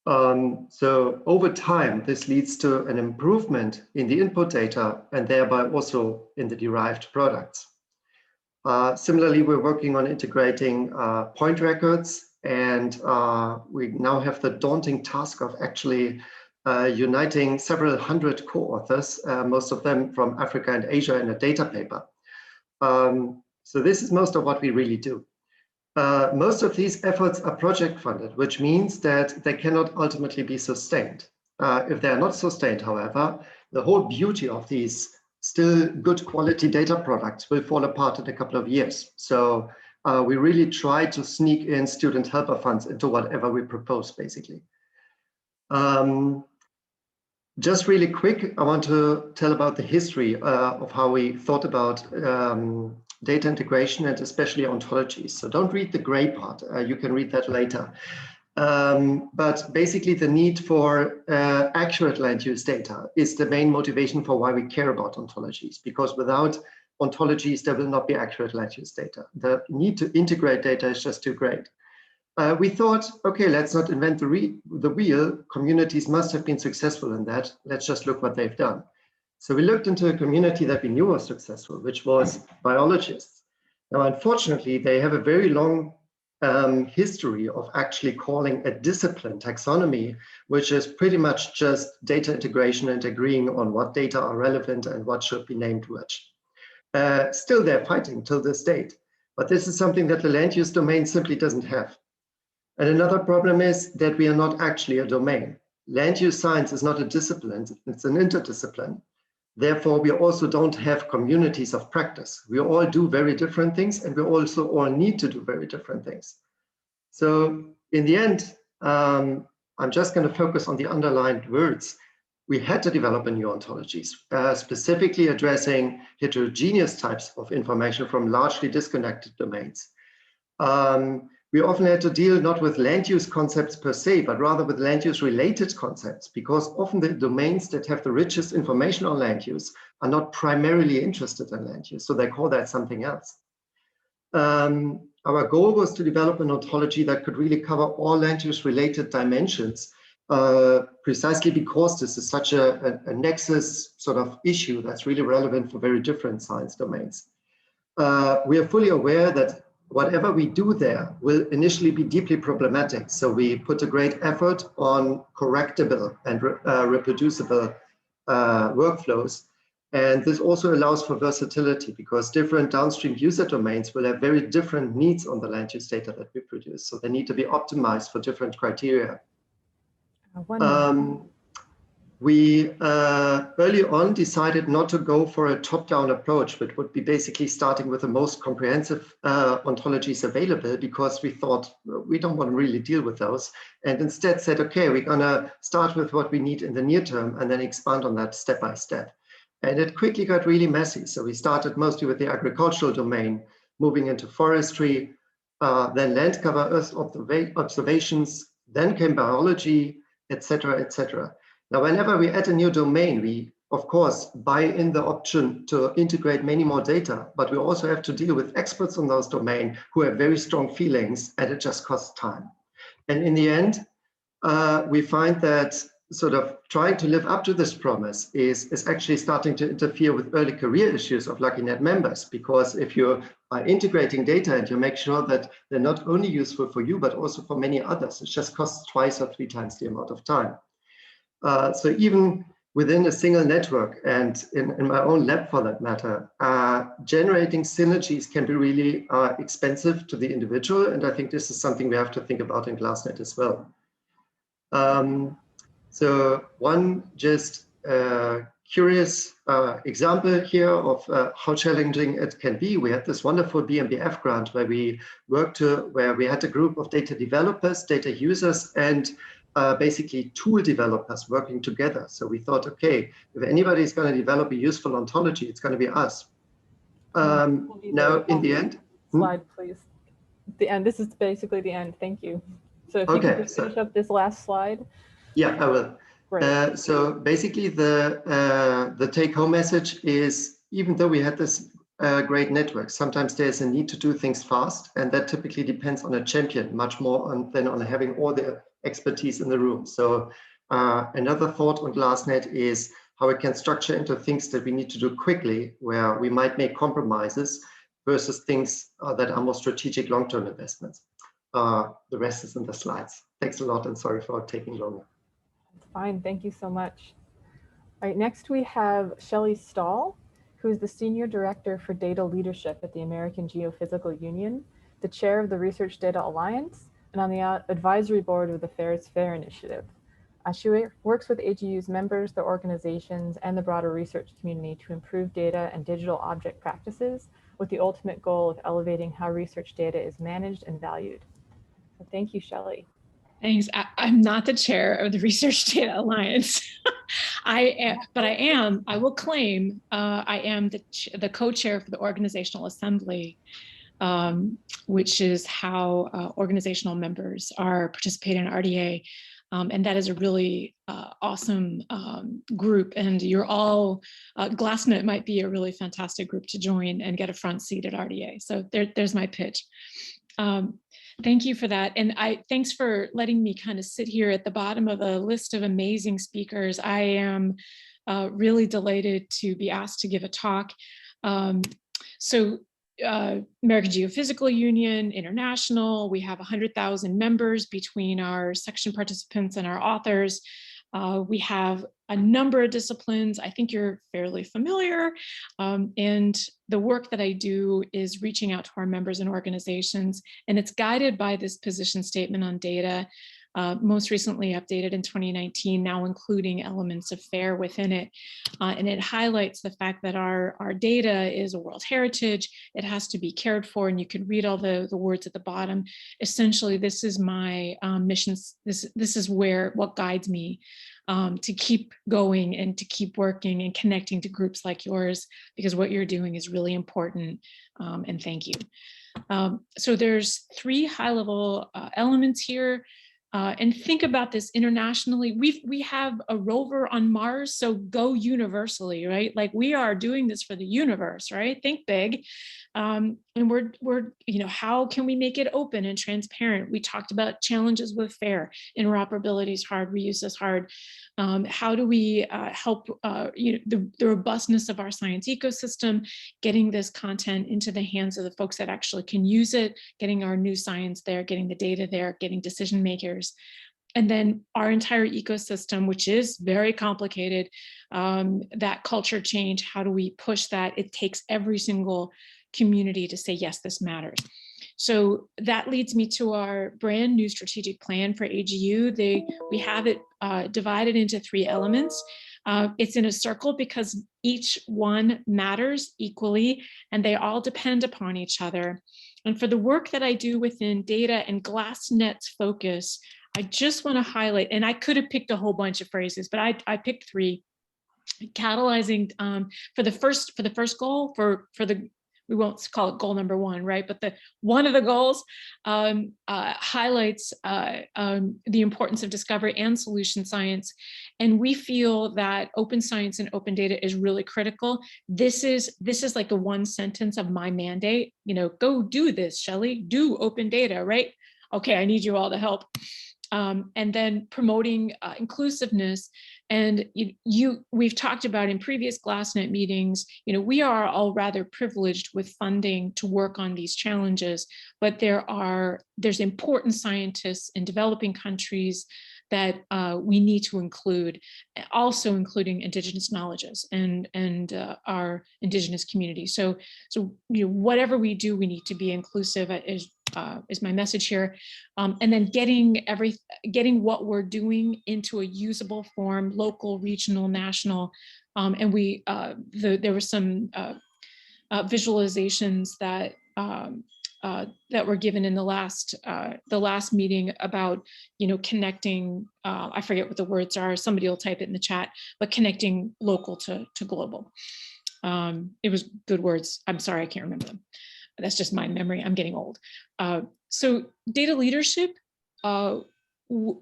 So over time, this leads to an improvement in the input data and thereby also in the derived products. Similarly, we're working on integrating point records, and we now have the daunting task of actually uniting several hundred co-authors, most of them from Africa and Asia, in a data paper. So this is most of what we really do. Most of these efforts are project funded, which means that they cannot ultimately be sustained. If they are not sustained, however, the whole beauty of these still good quality data products will fall apart in a couple of years. So we really try to sneak in student helper funds into whatever we propose, basically. Just really quick, I want to tell about the history of how we thought about data integration and especially ontologies. So don't read the gray part, you can read that later. But basically the need for accurate land use data is the main motivation for why we care about ontologies, because without ontologies, there will not be accurate land use data. The need to integrate data is just too great. We thought, okay, let's not invent the wheel. Communities must have been successful in that. Let's just look what they've done. So we looked into a community that we knew was successful, which was biologists. Now, unfortunately, they have a very long history of actually calling a discipline taxonomy, which is pretty much just data integration and agreeing on what data are relevant and what should be named which. Still they're fighting till this date, but this is something that the land use domain simply doesn't have. And another problem is that we are not actually a domain. Land use science is not a discipline, it's an interdiscipline. Therefore, we also don't have communities of practice. We all do very different things, and we also all need to do very different things. So in the end, I'm just going to focus on the underlined words. We had to develop a new ontology, specifically addressing heterogeneous types of information from largely disconnected domains. We often had to deal not with land use concepts per se, but rather with land use related concepts, because often the domains that have the richest information on land use are not primarily interested in land use, so they call that something else. Our goal was to develop an ontology that could really cover all land use related dimensions, precisely because this is such a nexus sort of issue that's really relevant for very different science domains. We are fully aware that whatever we do there will initially be deeply problematic. So we put a great effort on correctable and reproducible workflows. And this also allows for versatility because different downstream user domains will have very different needs on the land use data that we produce. So they need to be optimized for different criteria. We early on decided not to go for a top-down approach, but would be basically starting with the most comprehensive ontologies available, because we thought we don't want to really deal with those, and instead said, okay, we're gonna start with what we need in the near term and then expand on that step by step. And it quickly got really messy. So we started mostly with the agricultural domain, moving into forestry, then land cover Earth observations, then came biology, etc., etc. Now, whenever we add a new domain, we, of course, buy in the option to integrate many more data, but we also have to deal with experts on those domains who have very strong feelings, and it just costs time. And in the end, we find that sort of trying to live up to this promise is actually starting to interfere with early career issues of Luckinet members, because if you are integrating data and you make sure that they're not only useful for you, but also for many others, it just costs 2 or 3 times the amount of time. So even within a single network and in my own lab for that matter, generating synergies can be really expensive to the individual. And I think this is something we have to think about in GLASSNET as well. So one just curious example here of how challenging it can be. We had this wonderful BMBF grant where we where we had a group of data developers, data users, and basically tool developers working together. So we thought, okay, if anybody is going to develop a useful ontology, it's going to be us. Now, in the end, slide, please. The end. This is basically the end. Thank you. So if you could just finish up this last slide. Yeah, I will. So basically, the take-home message is, even though we had this great network, sometimes there's a need to do things fast, and that typically depends on a champion much more than on having all the expertise in the room. So another thought on GLASSNET is how we can structure into things that we need to do quickly, where we might make compromises, versus things that are more strategic long-term investments. The rest is in the slides. Thanks a lot, and sorry for taking longer. Fine, thank you so much. All right, next we have Shelley Stahl, who is the Senior Director for Data Leadership at the American Geophysical Union, the Chair of the Research Data Alliance, and on the advisory board of the FAIR's FAIR initiative. She works with AGU's members, their organizations, and the broader research community to improve data and digital object practices with the ultimate goal of elevating how research data is managed and valued. So thank you, Shelley. Thanks. I'm not the chair of the Research Data Alliance. I will claim, I am the co-chair for the Organizational Assembly, which is how organizational members are participating in RDA. And that is a really awesome group. And you're all, GLASSNET might be a really fantastic group to join and get a front seat at RDA. So there's my pitch. Thank you for that. And thanks for letting me kind of sit here at the bottom of a list of amazing speakers. I am really delighted to be asked to give a talk. So American Geophysical Union, International. We have 100,000 members between our section participants and our authors. We have a number of disciplines. I think you're fairly familiar. And the work that I do is reaching out to our members and organizations, and it's guided by this position statement on data, most recently updated in 2019, now including elements of FAIR within it. And it highlights the fact that our data is a world heritage. It has to be cared for, and you can read all the words at the bottom. Essentially, this is my mission. This is what guides me to keep going and to keep working and connecting to groups like yours, because what you're doing is really important, and thank you. So there's 3 high-level elements here. And think about this internationally. We have a rover on Mars, so go universally, right? Like, we are doing this for the universe, right? Think big. And we're, how can we make it open and transparent? We talked about challenges with FAIR. Interoperability is hard, reuse is hard. How do we help the robustness of our science ecosystem, getting this content into the hands of the folks that actually can use it, getting our new science there, getting the data there, getting decision makers. And then our entire ecosystem, which is very complicated, that culture change, how do we push that? It takes every single community to say, yes, this matters. So that leads me to our brand new strategic plan for AGU. We have it divided into 3 elements. It's in a circle because each one matters equally and they all depend upon each other. And for the work that I do within data and GLASSNET's focus, I just want to highlight, and I could have picked a whole bunch of phrases, but I picked 3. Catalyzing for the first goal, we won't call it goal number 1, right? But one of the goals highlights the importance of discovery and solution science. And we feel that open science and open data is really critical. This is like the one sentence of my mandate, go do this, Shelley, do open data, right? Okay, I need you all to help. And then promoting inclusiveness. And we've talked about in previous GLASSNET meetings, we are all rather privileged with funding to work on these challenges, but there's important scientists in developing countries that we need to include, also including Indigenous knowledges and our Indigenous community. So whatever we do, we need to be inclusive is my message here. And then getting what we're doing into a usable form, local, regional, national. And there were some visualizations that were given in the last meeting about, connecting, I forget what the words are, somebody will type it in the chat, but connecting local to global. It was good words. I'm sorry, I can't remember them. That's just my memory. I'm getting old. So data leadership,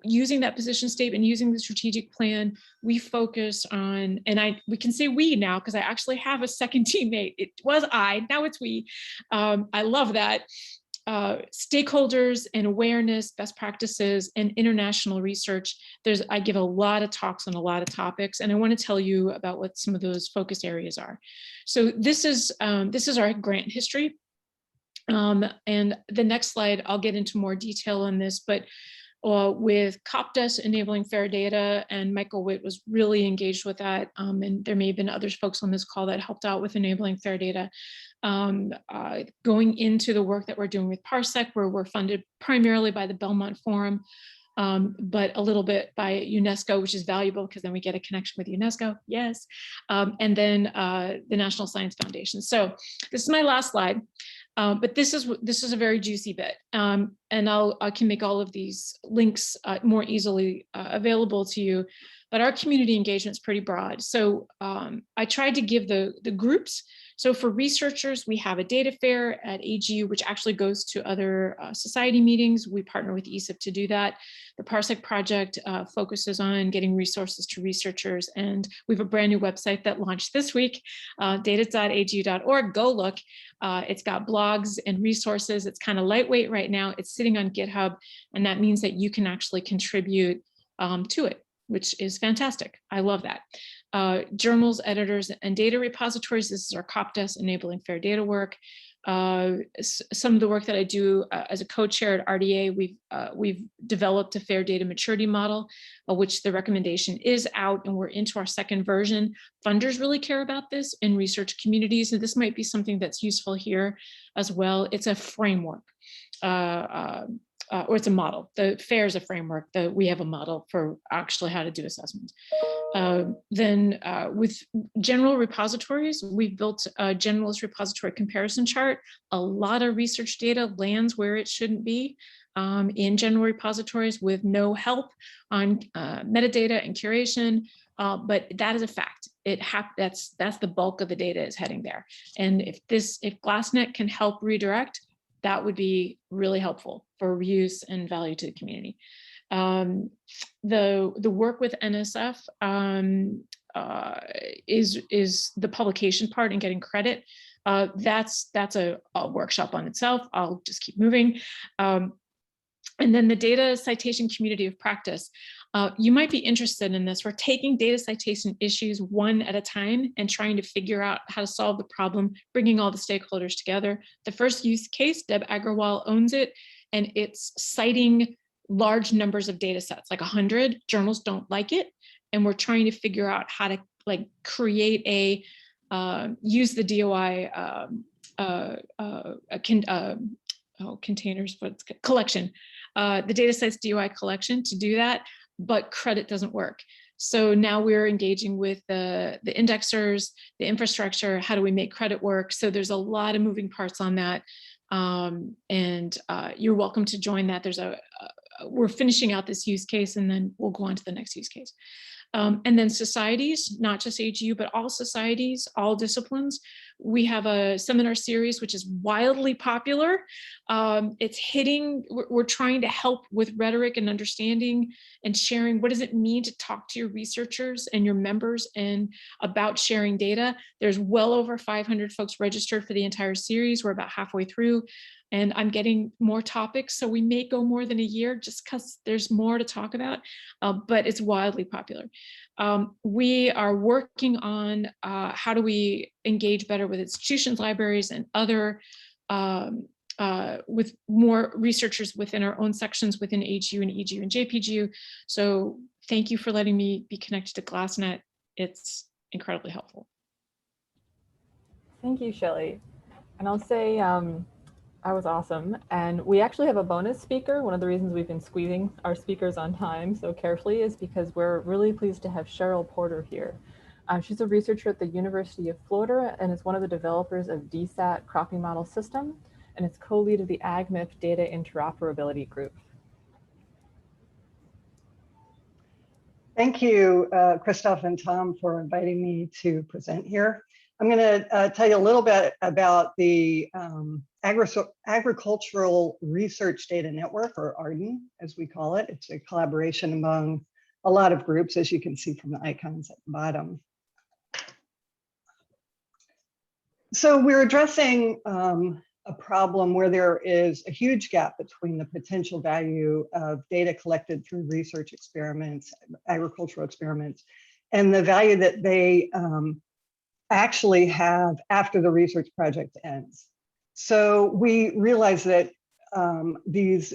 using that position statement, using the strategic plan, we focus on, and we can say we now because I actually have a second teammate. It was I, now it's we. I love that. Stakeholders and awareness, best practices, and international research. I give a lot of talks on a lot of topics, and I want to tell you about what some of those focus areas are. So this is our grant history. And the next slide, I'll get into more detail on this, but with COPDES enabling fair data, and Michael Witt was really engaged with that. And there may have been other folks on this call that helped out with enabling fair data. Going into the work that we're doing with Parsec, where we're funded primarily by the Belmont Forum, but a little bit by UNESCO, which is valuable because then we get a connection with UNESCO, yes. And then the National Science Foundation. So this is my last slide. But this is a very juicy bit, and I can make all of these links more easily available to you. But our community engagement is pretty broad. So I tried to give the groups. So for researchers, we have a data fair at AGU, which actually goes to other society meetings. We partner with ESIP to do that. The Parsec project focuses on getting resources to researchers. And we have a brand new website that launched this week, data.agu.org. Go look. It's got blogs and resources. It's kind of lightweight right now. It's sitting on GitHub. And that means that you can actually contribute to it, which is fantastic. I love that. Journals, editors, and data repositories. This is our COPDES enabling fair data work. Some of the work that I do as a co-chair at RDA, we've developed a fair data maturity model, which the recommendation is out, and we're into our second version. Funders really care about this in research communities, and this might be something that's useful here as well. It's a framework. Or it's a model. The FAIR is a framework. We have a model for actually how to do assessments. Then with general repositories, we've built a generalist repository comparison chart. A lot of research data lands where it shouldn't be in general repositories with no help on metadata and curation. But that is a fact. That's the bulk of the data is heading there. And if GLASSNET can help redirect, that would be really helpful for reuse and value to the community. The work with NSF is the publication part and getting credit. That's a workshop on itself. I'll just keep moving. And then the data citation community of practice. You might be interested in this. We're taking data citation issues one at a time and trying to figure out how to solve the problem, bringing all the stakeholders together. The first use case, Deb Agarwal owns it, and it's citing large numbers of data sets, like 100. Journals don't like it, and we're trying to figure out how to create a, use the DOI containers, but collection, the data sets DOI collection to do that. But credit doesn't work. So now we're engaging with the indexers, the infrastructure, how do we make credit work? So there's a lot of moving parts on that. And you're welcome to join that. We're finishing out this use case, and then we'll go on to the next use case. And then societies, not just AGU, but all societies, all disciplines. We have a seminar series, which is wildly popular. It's hitting, we're trying to help with rhetoric and understanding and sharing. What does it mean to talk to your researchers and your members and about sharing data? There's well over 500 folks registered for the entire series. We're about halfway through. And I'm getting more topics, so we may go more than a year just because there's more to talk about, but it's wildly popular. We are working on how do we engage better with institutions, libraries, and other, with more researchers within our own sections within AGU and EGU and JPGU. So thank you for letting me be connected to GLASSNET. It's incredibly helpful. Thank you, Shelley. And I'll say, that was awesome. And we actually have a bonus speaker. One of the reasons we've been squeezing our speakers on time so carefully is because we're really pleased to have Cheryl Porter here. She's a researcher at the University of Florida and is one of the developers of DSAT cropping model system, and is co-lead of the AgMIP data interoperability group. Thank you, Christoph and Tom, for inviting me to present here. I'm going to tell you a little bit about the Agricultural Research Data Network, or ARDN, as we call it. It's a collaboration among a lot of groups, as you can see from the icons at the bottom. So we're addressing a problem where there is a huge gap between the potential value of data collected through research experiments, agricultural experiments, and the value that they actually have after the research project ends. So we realize that these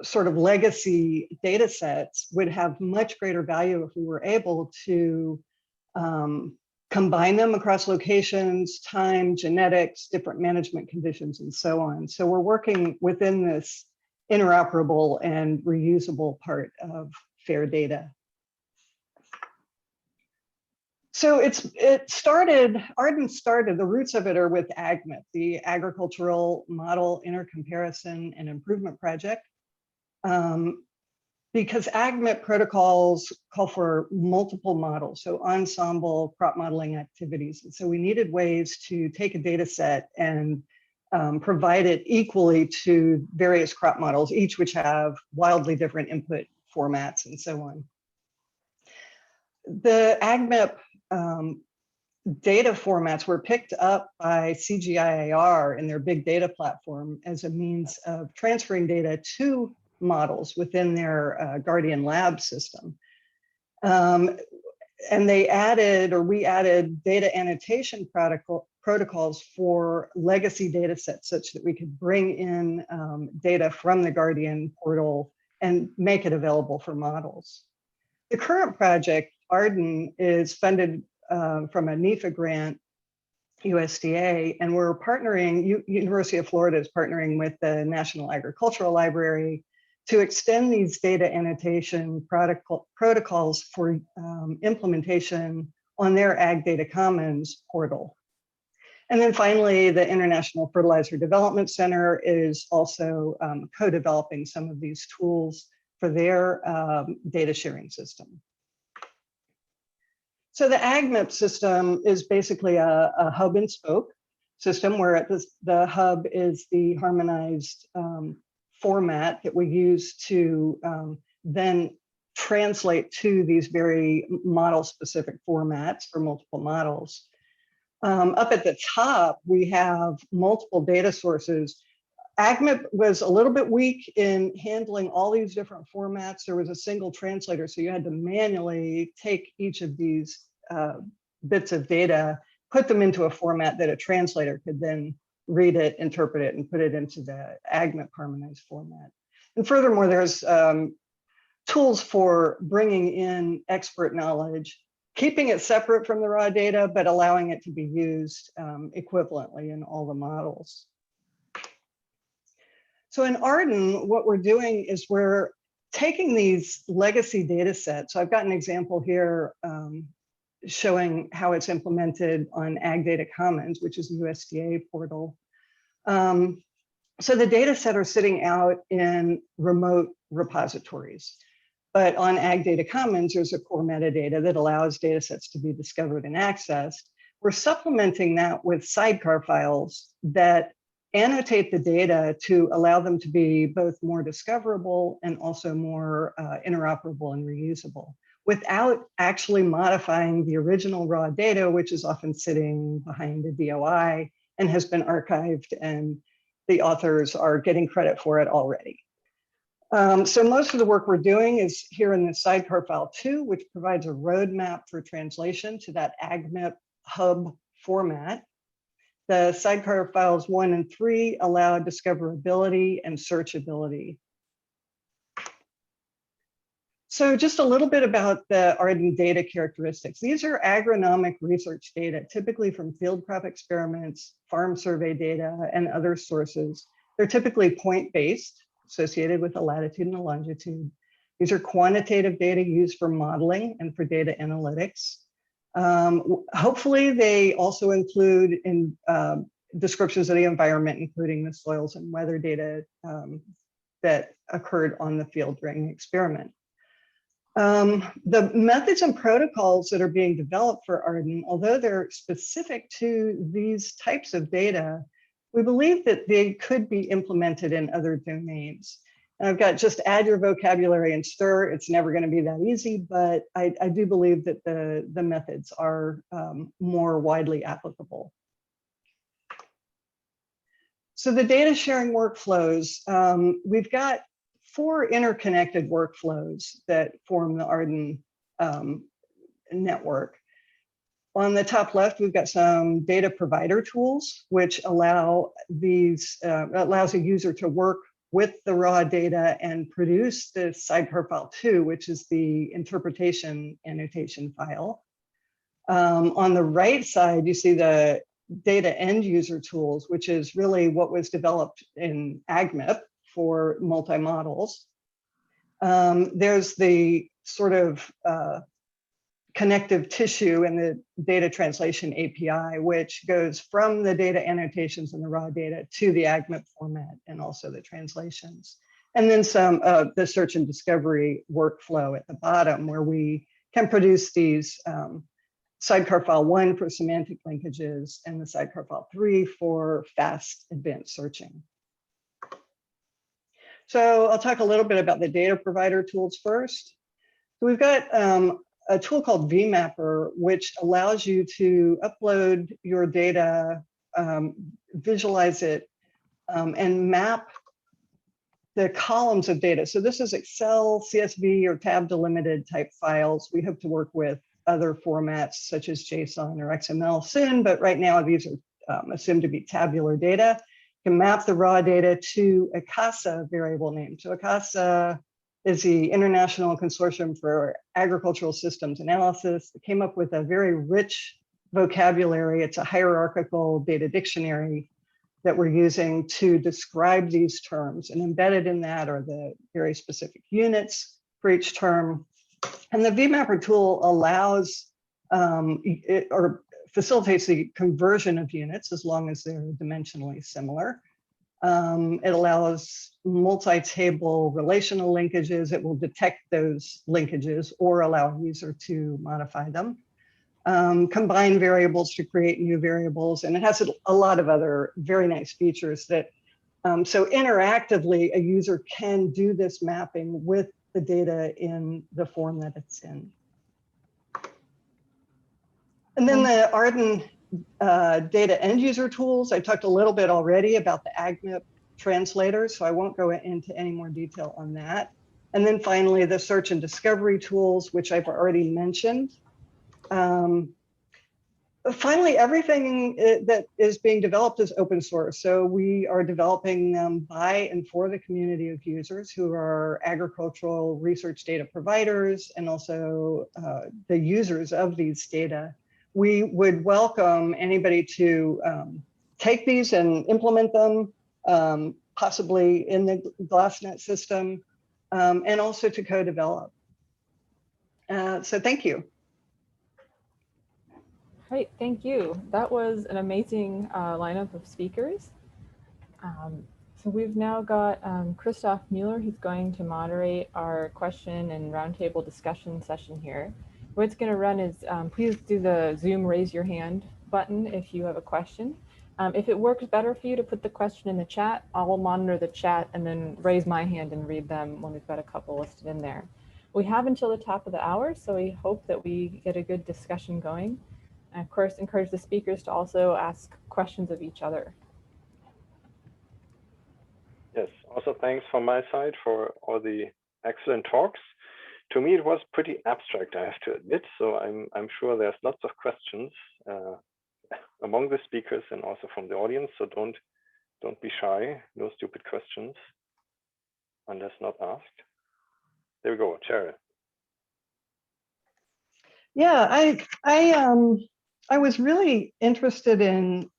sort of legacy data sets would have much greater value if we were able to combine them across locations, time, genetics, different management conditions, and so on. So we're working within this interoperable and reusable part of FAIR data. So ARDN started, the roots of it are with AgMIP, the Agricultural Model Intercomparison and Improvement Project. Because AgMIP protocols call for multiple models, so ensemble crop modeling activities. And so we needed ways to take a data set and provide it equally to various crop models, each which have wildly different input formats and so on. The AgMIP data formats were picked up by CGIAR in their big data platform as a means of transferring data to models within their Guardian Lab system. and they added, or we added, data annotation protocols for legacy data sets such that we could bring in data from the Guardian portal and make it available for models. The current project, Arden, is funded from a NIFA grant, USDA, and we're partnering, University of Florida is partnering with the National Agricultural Library to extend these data annotation protocols for implementation on their Ag Data Commons portal. And then finally, the International Fertilizer Development Center is also co-developing some of these tools for their data sharing system. So the AgMIP system is basically a hub and spoke system where the hub is the harmonized format that we use to then translate to these very model-specific formats for multiple models. Up at the top, we have multiple data sources. AgMIP was a little bit weak in handling all these different formats. There was a single translator, so you had to manually take each of these bits of data, put them into a format that a translator could then read it, interpret it, and put it into the AgMIP harmonized format. And furthermore, there's tools for bringing in expert knowledge, keeping it separate from the raw data, but allowing it to be used equivalently in all the models. So in Arden, what we're doing is we're taking these legacy data sets. So I've got an example here showing how it's implemented on Ag Data Commons, which is the USDA portal. So the data set are sitting out in remote repositories. But on Ag Data Commons, there's a core metadata that allows data sets to be discovered and accessed. We're supplementing that with sidecar files that annotate the data to allow them to be both more discoverable and also more interoperable and reusable, without actually modifying the original raw data, which is often sitting behind a DOI and has been archived, and the authors are getting credit for it already. So most of the work we're doing is here in the sidecar file 2, which provides a roadmap for translation to that AgMIP hub format. The sidecar files 1 and 3 allow discoverability and searchability. So just a little bit about the Arden data characteristics. These are agronomic research data, typically from field crop experiments, farm survey data, and other sources. They're typically point-based, associated with a latitude and a longitude. These are quantitative data used for modeling and for data analytics. Hopefully they also include in descriptions of the environment, including the soils and weather data that occurred on the field during the experiment. The methods and protocols that are being developed for Arden, although they're specific to these types of data, we believe that they could be implemented in other domains. And I've got just add your vocabulary and stir. It's never going to be that easy, but I do believe that the methods are more widely applicable. So the data sharing workflows, we've got 4 interconnected workflows that form the Arden network. On the top left, we've got some data provider tools, which allows a user to work with the raw data and produce the sidecar file 2, which is the interpretation annotation file. On the right side, you see the data end user tools, which is really what was developed in AgMIP for multi-models. There's the sort of connective tissue in the data translation API, which goes from the data annotations and the raw data to the AgMIP format and also the translations. And then some of the search and discovery workflow at the bottom, where we can produce these sidecar file 1 for semantic linkages and the sidecar file 3 for fast advanced searching. So I'll talk a little bit about the data provider tools first. So we've got a tool called VMapper, which allows you to upload your data, visualize it, and map the columns of data. So this is Excel, CSV, or tab delimited type files. We hope to work with other formats such as JSON or XML soon, but right now these are assumed to be tabular data. You can map the raw data to a CASA variable name. So a CASA is the International Consortium for Agricultural Systems Analysis. It came up with a very rich vocabulary. It's a hierarchical data dictionary that we're using to describe these terms, and embedded in that are the very specific units for each term. And the VMapper tool allows or facilitates the conversion of units as long as they're dimensionally similar. It allows multi-table relational linkages. It will detect those linkages or allow a user to modify them. Combine variables to create new variables, and it has a lot of other very nice features that, so interactively, a user can do this mapping with the data in the form that it's in. And then the Arden data end user tools, I talked a little bit already about the AgMIP translator, so I won't go into any more detail on that. And then finally, the search and discovery tools, which I've already mentioned. Finally, everything that is being developed is open source. So we are developing them by and for the community of users who are agricultural research data providers and also the users of these data. We would welcome anybody to take these and implement them, possibly in the GLASSNET system, and also to co-develop. So thank you. Great, thank you. That was an amazing lineup of speakers. So we've now got Christoph Mueller, who's going to moderate our question and roundtable discussion session here. What it's going to run is, please do the Zoom raise your hand button if you have a question. If it works better for you to put the question in the chat, I will monitor the chat and then raise my hand and read them when we've got a couple listed in there. We have until the top of the hour, so we hope that we get a good discussion going. And of course, encourage the speakers to also ask questions of each other. Yes, also thanks from my side for all the excellent talks. To me, it was pretty abstract, I have to admit. So I'm sure there's lots of questions among the speakers and also from the audience. So don't be shy. No stupid questions unless not asked. There we go, Cheryl. Yeah, I was really interested in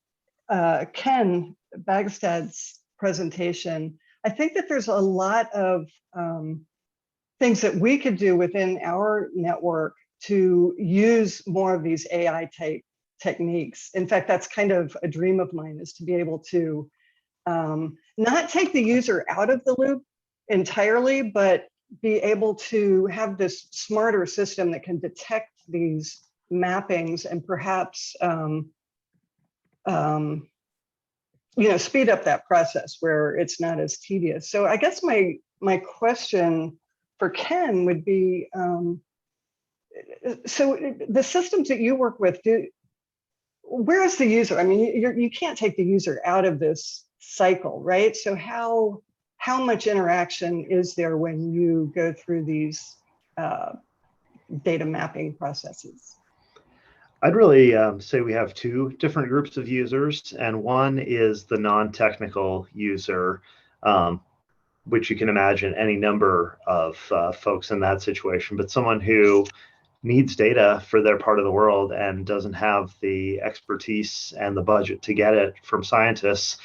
Ken Bagstad's presentation. I think that there's a lot of things that we could do within our network to use more of these AI type techniques. In fact, that's kind of a dream of mine, is to be able to not take the user out of the loop entirely, but be able to have this smarter system that can detect these mappings and perhaps you know, speed up that process where it's not as tedious. So I guess my question for Ken would be, so the systems that you work with, where is the user? I mean, you can't take the user out of this cycle, right? So how much interaction is there when you go through these data mapping processes? I'd really say we have two different groups of users, and one is the non-technical user, which you can imagine any number of folks in that situation, but someone who needs data for their part of the world and doesn't have the expertise and the budget to get it from scientists,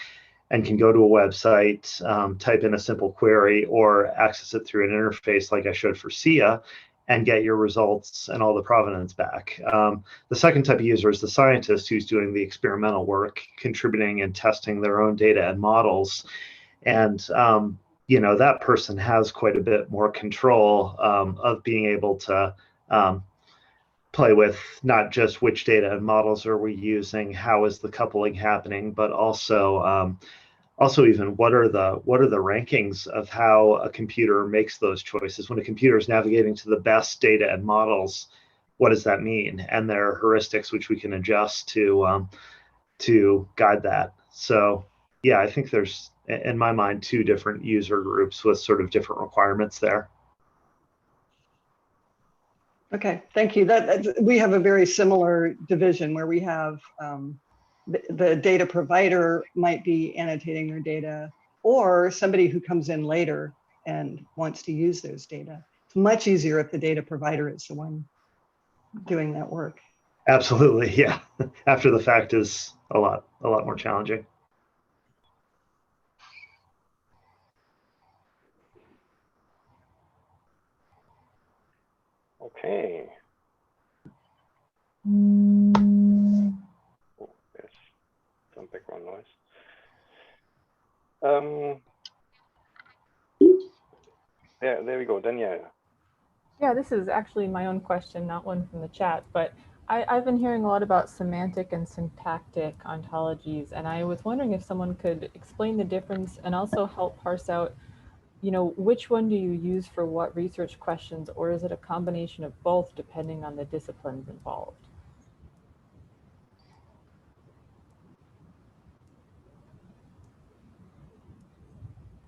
and can go to a website, type in a simple query, or access it through an interface like I showed for SEEA, and get your results and all the provenance back. The second type of user is the scientist who's doing the experimental work, contributing and testing their own data and models. And you know, that person has quite a bit more control of being able to play with not just which data and models are we using, how is the coupling happening, but also even what are the rankings of how a computer makes those choices. When a computer is navigating to the best data and models, what does that mean? And there are heuristics which we can adjust to guide that. So yeah, I think there's, in my mind, two different user groups with sort of different requirements there. Okay, thank you. We have a very similar division where we have the data provider might be annotating their data, or somebody who comes in later and wants to use those data. It's much easier if the data provider is the one doing that work. Absolutely, yeah. After the fact is a lot more challenging. Okay. Oh, there's some background noise. There we go, Danielle. Yeah, this is actually my own question, not one from the chat, but I've been hearing a lot about semantic and syntactic ontologies, and I was wondering if someone could explain the difference and also help parse out, you know, which one do you use for what research questions, or is it a combination of both depending on the disciplines involved?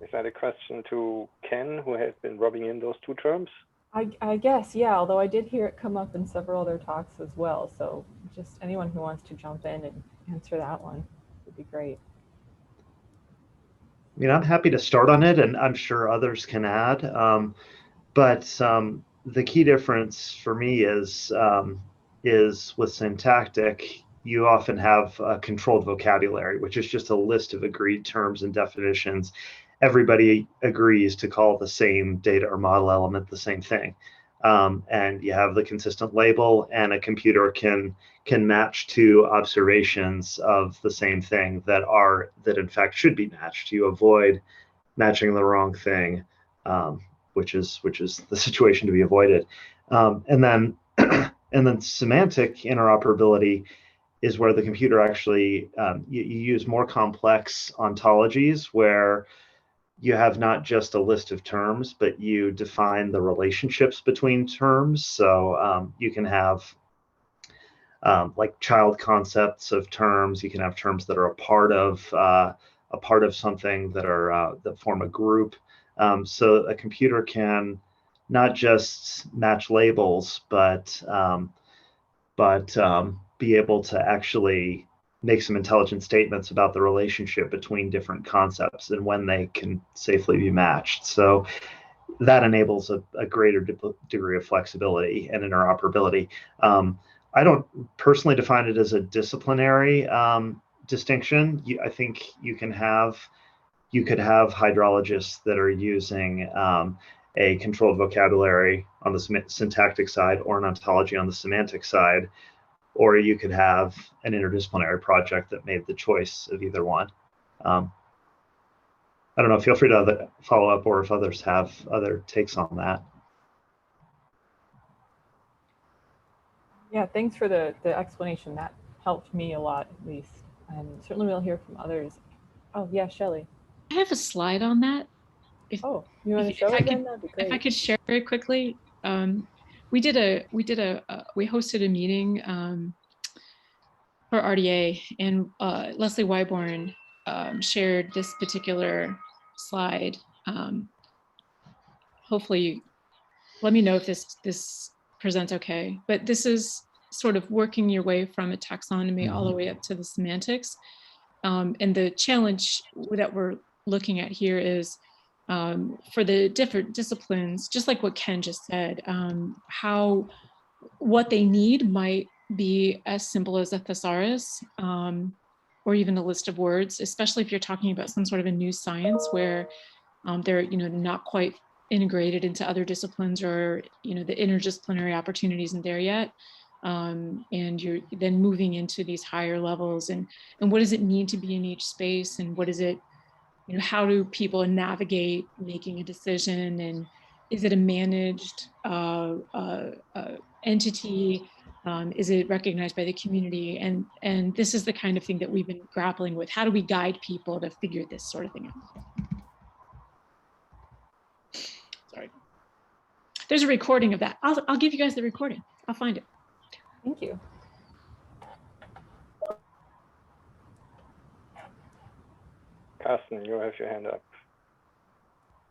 Is that a question to Ken, who has been rubbing in those two terms? I guess, yeah, although I did hear it come up in several other talks as well. So just anyone who wants to jump in and answer that one would be great. I mean, I'm happy to start on it, and I'm sure others can add. But the key difference for me is with syntactic, you often have a controlled vocabulary, which is just a list of agreed terms and definitions. Everybody agrees to call the same data or model element the same thing. And you have the consistent label, and a computer can match two observations of the same thing that in fact should be matched. You avoid matching the wrong thing, which is the situation to be avoided. And then semantic interoperability is where the computer actually you use more complex ontologies where you have not just a list of terms, but you define the relationships between terms. So you can have like child concepts of terms. You can have terms that are a part of something that form a group. So a computer can not just match labels, but be able to actually make some intelligent statements about the relationship between different concepts and when they can safely be matched. So that enables a greater degree of flexibility and interoperability. I don't personally define it as a disciplinary distinction. I think you could have hydrologists that are using a controlled vocabulary on the syntactic side or an ontology on the semantic side, or you could have an interdisciplinary project that made the choice of either one. I don't know, feel free to follow up, or if others have other takes on that. Yeah, thanks for the explanation. That helped me a lot, at least. And certainly we'll hear from others. Oh, yeah, Shelley. I have a slide on that. You want to show it again? That'd be great. If I could share very quickly. We hosted a meeting for RDA, and Leslie Wyborn shared this particular slide. Hopefully, let me know if this presents okay. But this is sort of working your way from a taxonomy all the way up to the semantics. And the challenge that we're looking at here is for the different disciplines, just like what Ken just said, what they need might be as simple as a thesaurus or even a list of words, especially if you're talking about some sort of a new science where they're not quite integrated into other disciplines, or the interdisciplinary opportunity isn't there yet. And you're then moving into these higher levels, and what does it mean to be in each space, and what is it, how do people navigate making a decision, and is it a managed entity? Is it recognized by the community? And this is the kind of thing that we've been grappling with. How do we guide people to figure this sort of thing out? Sorry. There's a recording of that. I'll give you guys the recording. I'll find it. Thank you. Carsten, you have your hand up.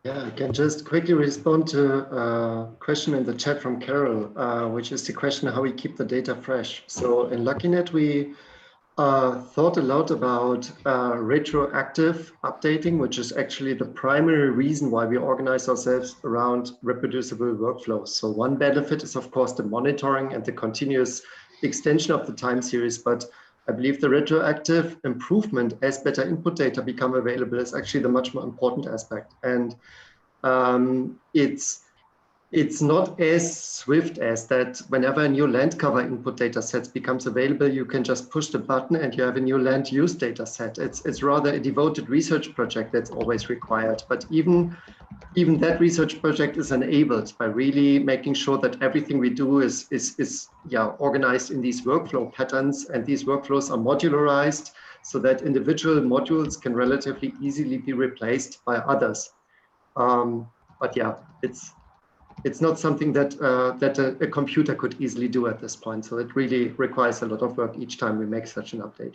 Yeah, I can just quickly respond to a question in the chat from Carol, which is the question how we keep the data fresh. So in Luckinet, we thought a lot about retroactive updating, which is actually the primary reason why we organize ourselves around reproducible workflows. So one benefit is, of course, the monitoring and the continuous extension of the time series, but I believe the retroactive improvement as better input data become available is actually the much more important aspect. And it's not as swift as that whenever a new land cover input data set becomes available, you can just push the button and you have a new land use data set. It's rather a devoted research project that's always required. But even that research project is enabled by really making sure that everything we do is organized in these workflow patterns, and these workflows are modularized so that individual modules can relatively easily be replaced by others. But yeah, it's not something that a computer could easily do at this point. So it really requires a lot of work each time we make such an update.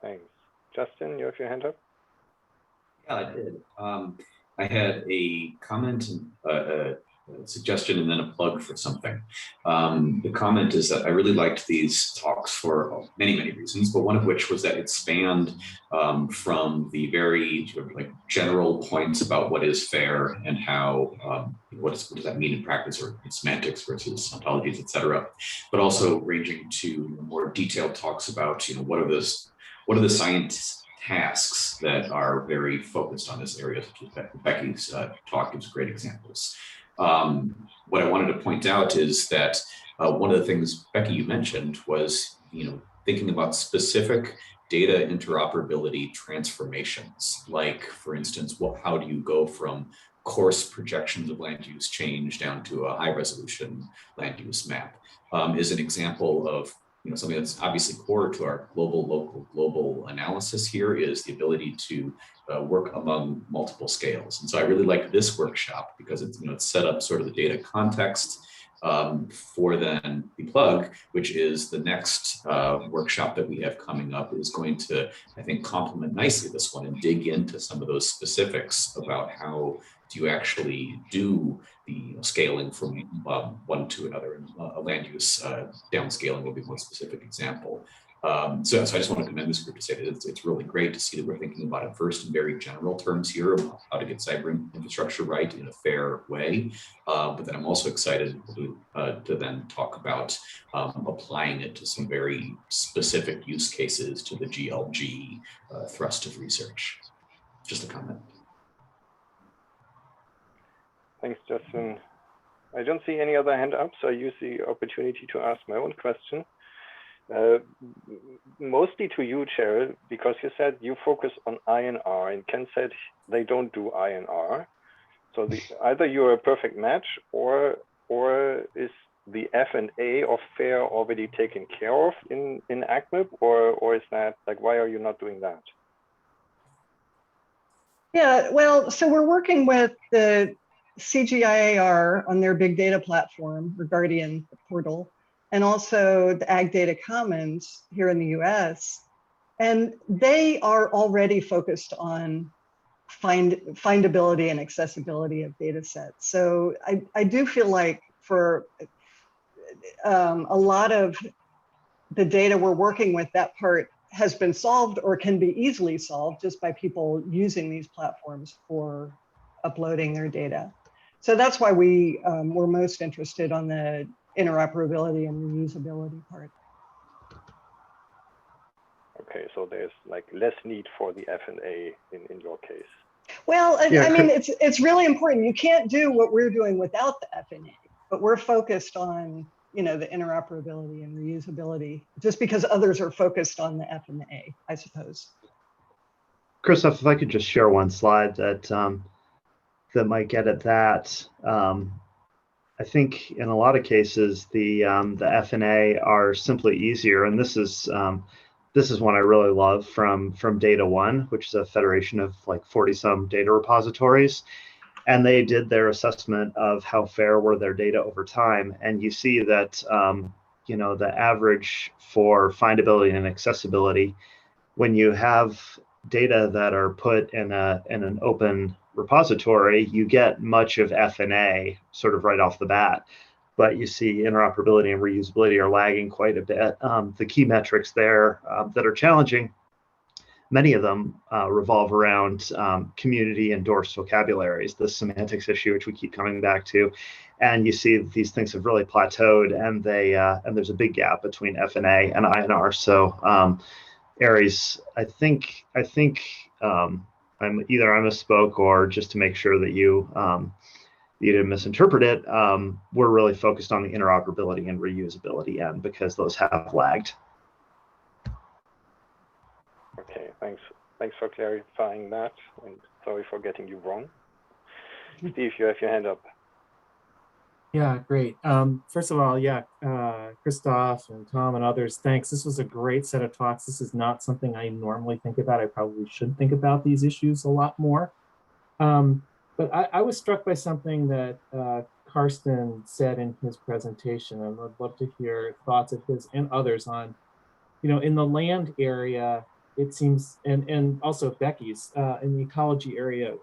Thanks. Justin, you have your hand up? Yeah, I did. I had a comment, a suggestion, and then a plug for something. The comment is that I really liked these talks for many, many reasons, but one of which was that it spanned from the very sort of like general points about what is fair and how, what does that mean in practice, or in semantics versus ontologies, et cetera, but also ranging to more detailed talks about, what are the science tasks that are very focused on this area, such as Becky's talk gives great examples. What I wanted to point out is that one of the things, Becky, you mentioned was, thinking about specific data interoperability transformations, like, for instance, how do you go from coarse projections of land use change down to a high resolution land use map, is an example of something that's obviously core to our global analysis here, is the ability to work among multiple scales. And so I really like this workshop because it's, it's set up sort of the data context for then the plug, which is the next workshop that we have coming up, is going to, I think, complement nicely this one and dig into some of those specifics about how do you actually do the scaling from one to another, and a land use downscaling will be one specific example. So I just want to commend this group to say that it's really great to see that we're thinking about it first in very general terms here about how to get cyber infrastructure right in a fair way. But then I'm also excited to then talk about applying it to some very specific use cases to the GLG thrust of research. Just a comment. Thanks, Justin. I don't see any other hand up, so I use the opportunity to ask my own question. Mostly to you, Cheryl, because you said you focus on INR, and Ken said they don't do INR. So either you're a perfect match, or is the F&A of FAIR already taken care of in AgMIP, or is that, like, why are you not doing that? Yeah, well, so we're working with the CGIAR on their big data platform, or Guardian portal, and also the Ag Data Commons here in the US. And they are already focused on findability and accessibility of data sets. So I do feel like for a lot of the data we're working with, that part has been solved or can be easily solved just by people using these platforms for uploading their data. So that's why we were most interested on the interoperability and reusability part. Okay, so there's like less need for the F&A in your case. Well, I mean, it's really important. You can't do what we're doing without the F&A, but we're focused on, the interoperability and reusability, just because others are focused on the F&A, I suppose. Christoph, if I could just share one slide that that might get at that. I think in a lot of cases the F&A are simply easier, and this is one I really love from Data One, which is a federation of like 40-some data repositories, and they did their assessment of how fair were their data over time, and you see that the average for findability and accessibility, when you have data that are put in an open repository, you get much of F&A sort of right off the bat. But you see interoperability and reusability are lagging quite a bit. The key metrics there that are challenging, many of them revolve around community endorsed vocabularies, the semantics issue, which we keep coming back to. And you see that these things have really plateaued, and there's a big gap between F&A and INR. So ARIES, I think I misspoke, or just to make sure that you didn't misinterpret it, we're really focused on the interoperability and reusability end, because those have lagged. Okay, thanks for clarifying that, and sorry for getting you wrong. Steve, you have your hand up. Yeah, great. First of all, yeah, Christoph and Tom and others, thanks. This was a great set of talks. This is not something I normally think about. I probably should think about these issues a lot more. But I was struck by something that Carsten said in his presentation, and I'd love to hear thoughts of his and others on, in the land area, it seems, and also Becky's, in the ecology area,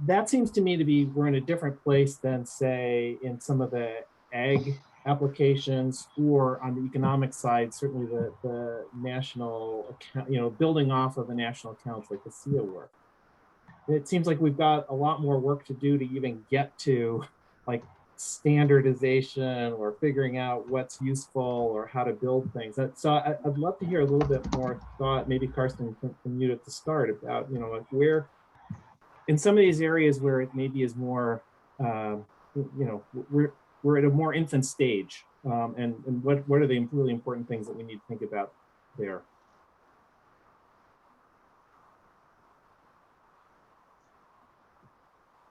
that seems to me to be, we're in a different place than, say, in some of the ag applications, or on the economic side, certainly the national account, building off of the national accounts like the SEEA work. It seems like we've got a lot more work to do to even get to like standardization or figuring out what's useful or how to build things. So I'd love to hear a little bit more thought, maybe Carsten from you at the start, about, like where, in some of these areas where it maybe is more, we're at a more infant stage, and what are the really important things that we need to think about there?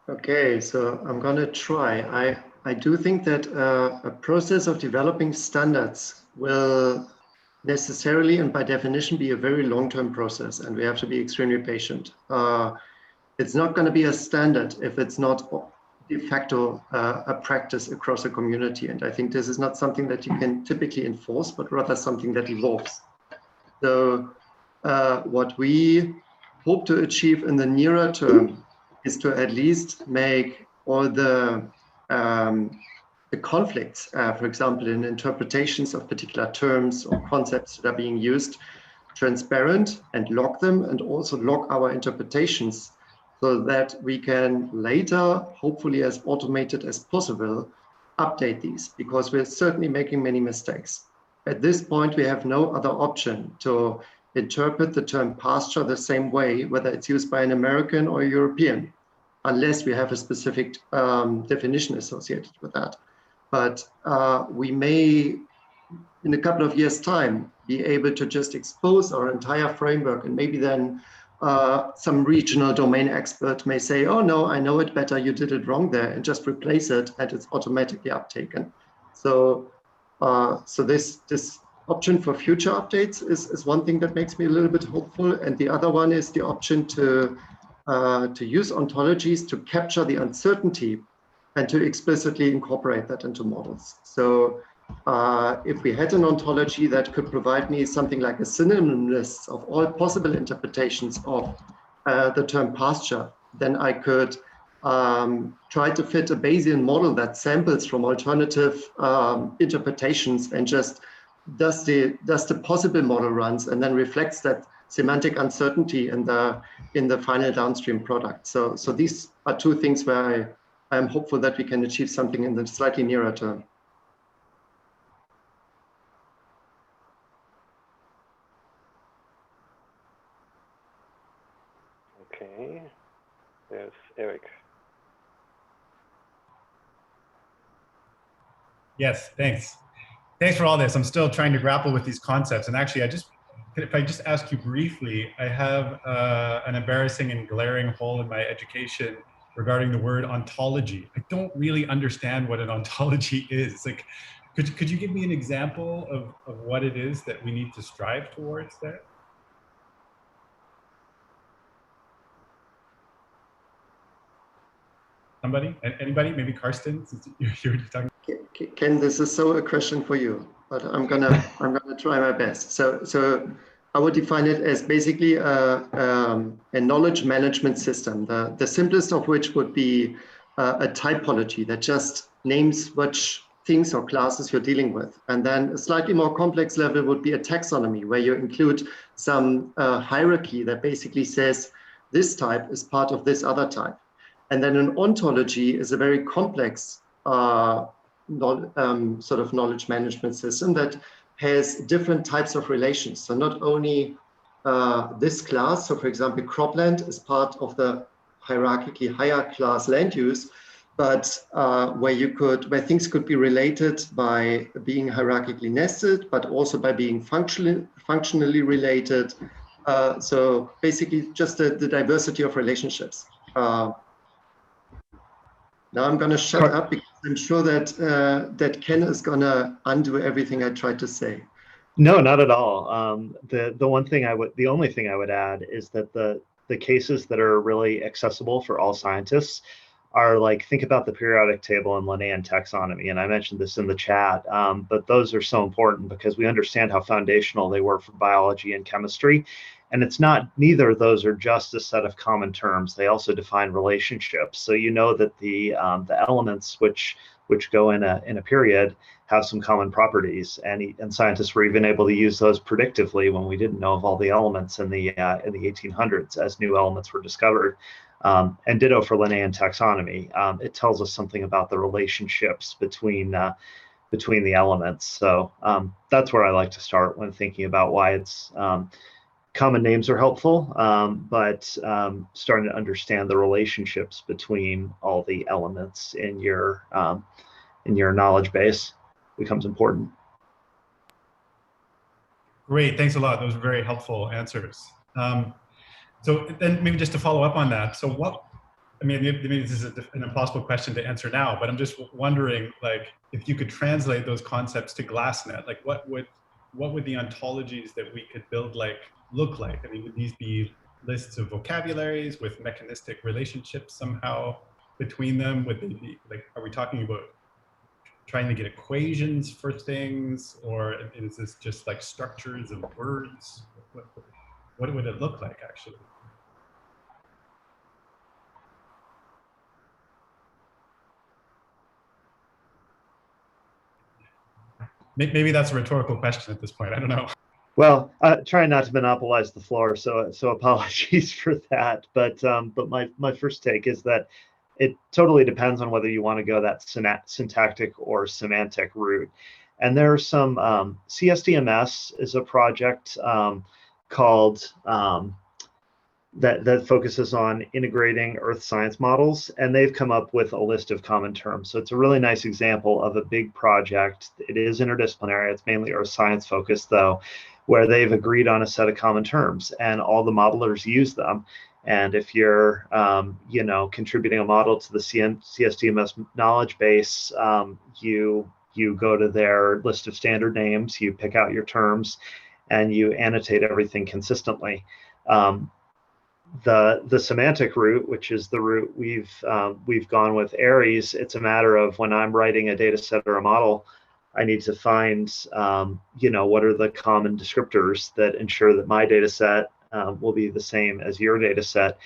Okay, so I'm going to try. I do think that a process of developing standards will necessarily and by definition be a very long-term process, and we have to be extremely patient. It's not going to be a standard if it's not de facto a practice across a community. And I think this is not something that you can typically enforce, but rather something that evolves. So what we hope to achieve in the nearer term is to at least make all the conflicts, for example, in interpretations of particular terms or concepts that are being used, transparent, and log them, and also log our interpretations, so that we can later, hopefully as automated as possible, update these, because we're certainly making many mistakes. At this point, we have no other option to interpret the term pasture the same way, whether it's used by an American or a European, unless we have a specific definition associated with that. But we may, in a couple of years' time, be able to just expose our entire framework, and maybe then some regional domain expert may say, oh no, I know it better, you did it wrong there, and just replace it, and it's automatically uptaken. So this option for future updates is one thing that makes me a little bit hopeful, and the other one is the option to use ontologies to capture the uncertainty and to explicitly incorporate that into models. So if we had an ontology that could provide me something like a synonym list of all possible interpretations of the term pasture, then I could try to fit a Bayesian model that samples from alternative interpretations and just does the possible model runs and then reflects that semantic uncertainty in the final downstream product. So these are two things where I'm hopeful that we can achieve something in the slightly nearer term. Okay, there's Eric. Yes, thanks. Thanks for all this. I'm still trying to grapple with these concepts. And actually, if I just ask you briefly, I have an embarrassing and glaring hole in my education regarding the word ontology. I don't really understand what an ontology is. Like, could you give me an example of what it is that we need to strive towards there? Somebody? Anybody? Maybe Carsten, since you're talking. Ken, this is so a question for you, but I'm gonna try my best. So I would define it as basically a knowledge management system. The simplest of which would be a typology that just names which things or classes you're dealing with. And then a slightly more complex level would be a taxonomy, where you include some hierarchy that basically says this type is part of this other type. And then an ontology is a very complex sort of knowledge management system that has different types of relations. So not only this class, so for example, cropland is part of the hierarchically higher class land use, but where things could be related by being hierarchically nested, but also by being functionally related. So basically just the diversity of relationships. Now I'm going to shut up because I'm sure that Ken is going to undo everything I tried to say. No, not at all. The only thing I would add is that the cases that are really accessible for all scientists are like, think about the periodic table and Linnaean taxonomy. And I mentioned this in the chat, but those are so important because we understand how foundational they were for biology and chemistry. And it's not, neither of those are just a set of common terms. They also define relationships. So you know that the elements which go in a period have some common properties, and scientists were even able to use those predictively when we didn't know of all the elements in the 1800s as new elements were discovered. And ditto for Linnaean taxonomy. It tells us something about the relationships between the elements. So that's where I like to start when thinking about why it's common names are helpful, but starting to understand the relationships between all the elements in your knowledge base becomes important. Great, thanks a lot. Those were very helpful answers. So then maybe just to follow up on that, so maybe this is an impossible question to answer now, but I'm just wondering, like, if you could translate those concepts to GLASSNet, like what would the ontologies that we could build look like? I mean, would these be lists of vocabularies with mechanistic relationships somehow between them? Would they be, like, are we talking about trying to get equations for things, or is this just like structures of words? What would it look like, actually? Maybe that's a rhetorical question at this point. I don't know. Well, trying not to monopolize the floor, so apologies for that. But my first take is that it totally depends on whether you want to go that syntactic or semantic route. And there are some CSDMS is a project called that focuses on integrating earth science models, and they've come up with a list of common terms. So it's a really nice example of a big project. It is interdisciplinary. It's mainly earth science focused though, where they've agreed on a set of common terms and all the modelers use them. And if you're contributing a model to the CSDMS knowledge base, you go to their list of standard names, you pick out your terms, and you annotate everything consistently. The semantic route, which is the route we've gone with ARIES, it's a matter of when I'm writing a data set or a model, I need to find what are the common descriptors that ensure that my data set will be the same as your data set.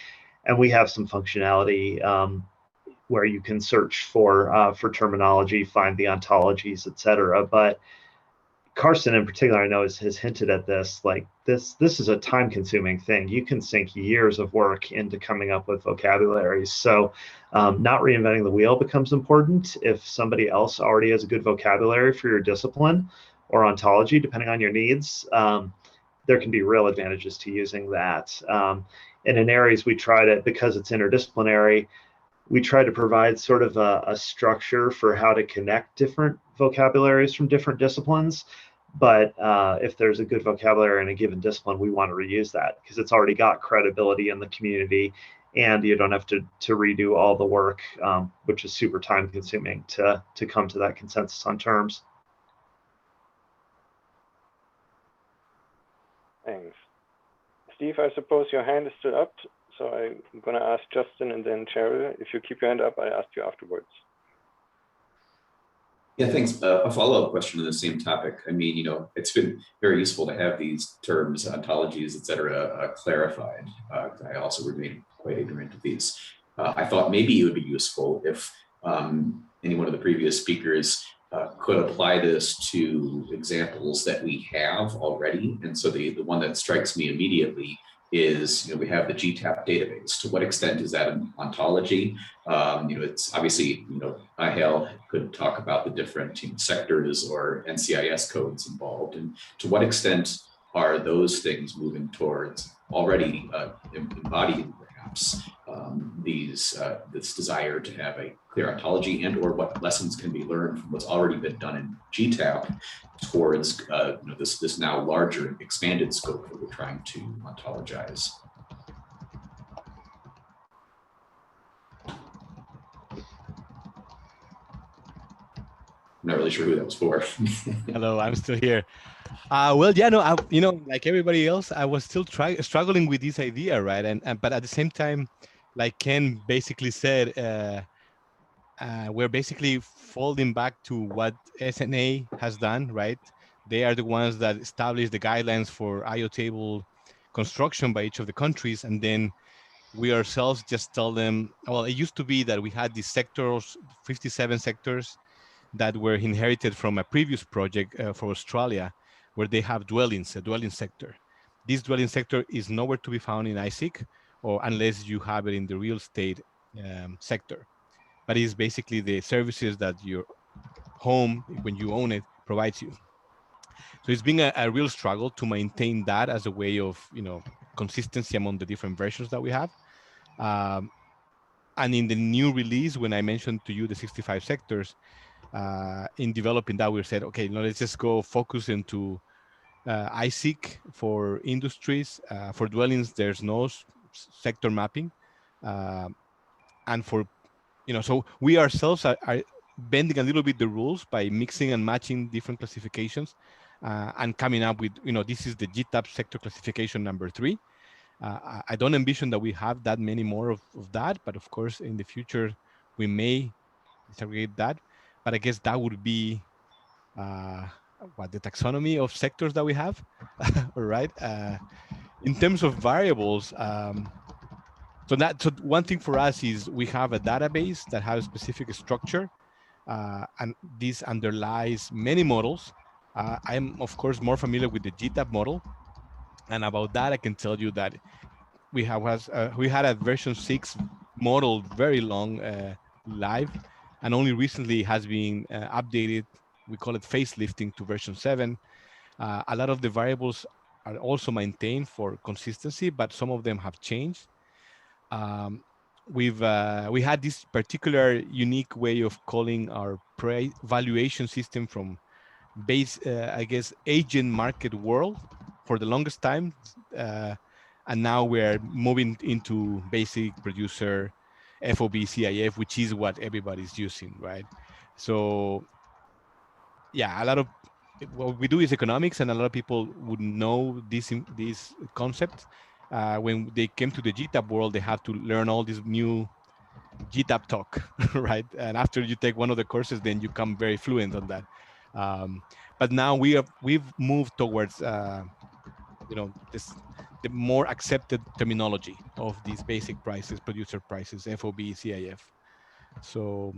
And we have some functionality where you can search for terminology, find the ontologies, etc. But Carsten in particular, I know, has hinted at this, like this is a time-consuming thing. You can sink years of work into coming up with vocabularies. So not reinventing the wheel becomes important. If somebody else already has a good vocabulary for your discipline or ontology, depending on your needs, there can be real advantages to using that. And in ARIES, we try to, because it's interdisciplinary, we try to provide sort of a structure for how to connect different vocabularies from different disciplines. But if there's a good vocabulary in a given discipline, we want to reuse that because it's already got credibility in the community, and you don't have to redo all the work, which is super time consuming to come to that consensus on terms. Thanks. Steve, I suppose your hand is still up. So I'm going to ask Justin and then Cheryl. If you keep your hand up, I ask you afterwards. Yeah, thanks. A follow-up question on the same topic. I mean, you know, it's been very useful to have these terms, ontologies, et cetera, clarified. I also remain quite ignorant of these. I thought maybe it would be useful if any one of the previous speakers could apply this to examples that we have already. And so the one that strikes me immediately is, you know, we have the GTAP database. To what extent is that an ontology? You know, it's obviously, you know, IHL could talk about the different, you know, sectors or NCIS codes involved, and to what extent are those things moving towards already embodying perhaps this desire to have a clear ontology, and or what lessons can be learned from what's already been done in GTAP towards you know, this now larger expanded scope that we're trying to ontologize. I'm not really sure who that was for. Hello, I'm still here. Well, yeah, no, you know, like everybody else, I was still struggling with this idea, right? And but at the same time, like Ken basically said, we're basically folding back to what SNA has done, right? They are the ones that establish the guidelines for IO table construction by each of the countries, and then we ourselves just tell them, well, it used to be that we had these sectors, 57 sectors, that were inherited from a previous project for Australia, where they have dwellings, a dwelling sector. This dwelling sector is nowhere to be found in ISIC, or unless you have it in the real estate sector. But it's basically the services that your home, when you own it, provides you. So it's been a real struggle to maintain that as a way of, you know, consistency among the different versions that we have. And in the new release, when I mentioned to you the 65 sectors, in developing that, we said, okay, let's just go focus into ISIC for industries. For dwellings, there's no sector mapping. And for, you know, so we ourselves are bending a little bit the rules by mixing and matching different classifications and coming up with, you know, this is the GTAP sector classification number 3. I don't envision that we have that many more of that, but of course, in the future, we may disaggregate that. But I guess that would be what the taxonomy of sectors that we have, all right? In terms of variables, so one thing for us is we have a database that has a specific structure, and this underlies many models. I'm of course more familiar with the GTAP model, and about that I can tell you that we had a version 6 model very long live, and only recently has been updated. We call it facelifting to version 7. A lot of the variables are also maintained for consistency, but some of them have changed. We had this particular unique way of calling our valuation system from I guess, agent market world for the longest time. And now we're moving into basic producer FOB CIF, which is what everybody's using, right? So yeah, a lot of what we do is economics, and a lot of people would know this concept. When they came to the GTAP world, they have to learn all this new GTAP talk, right? And after you take one of the courses, then you come very fluent on that. But now we've moved towards you know, the more accepted terminology of these basic prices, producer prices, FOB, CIF. So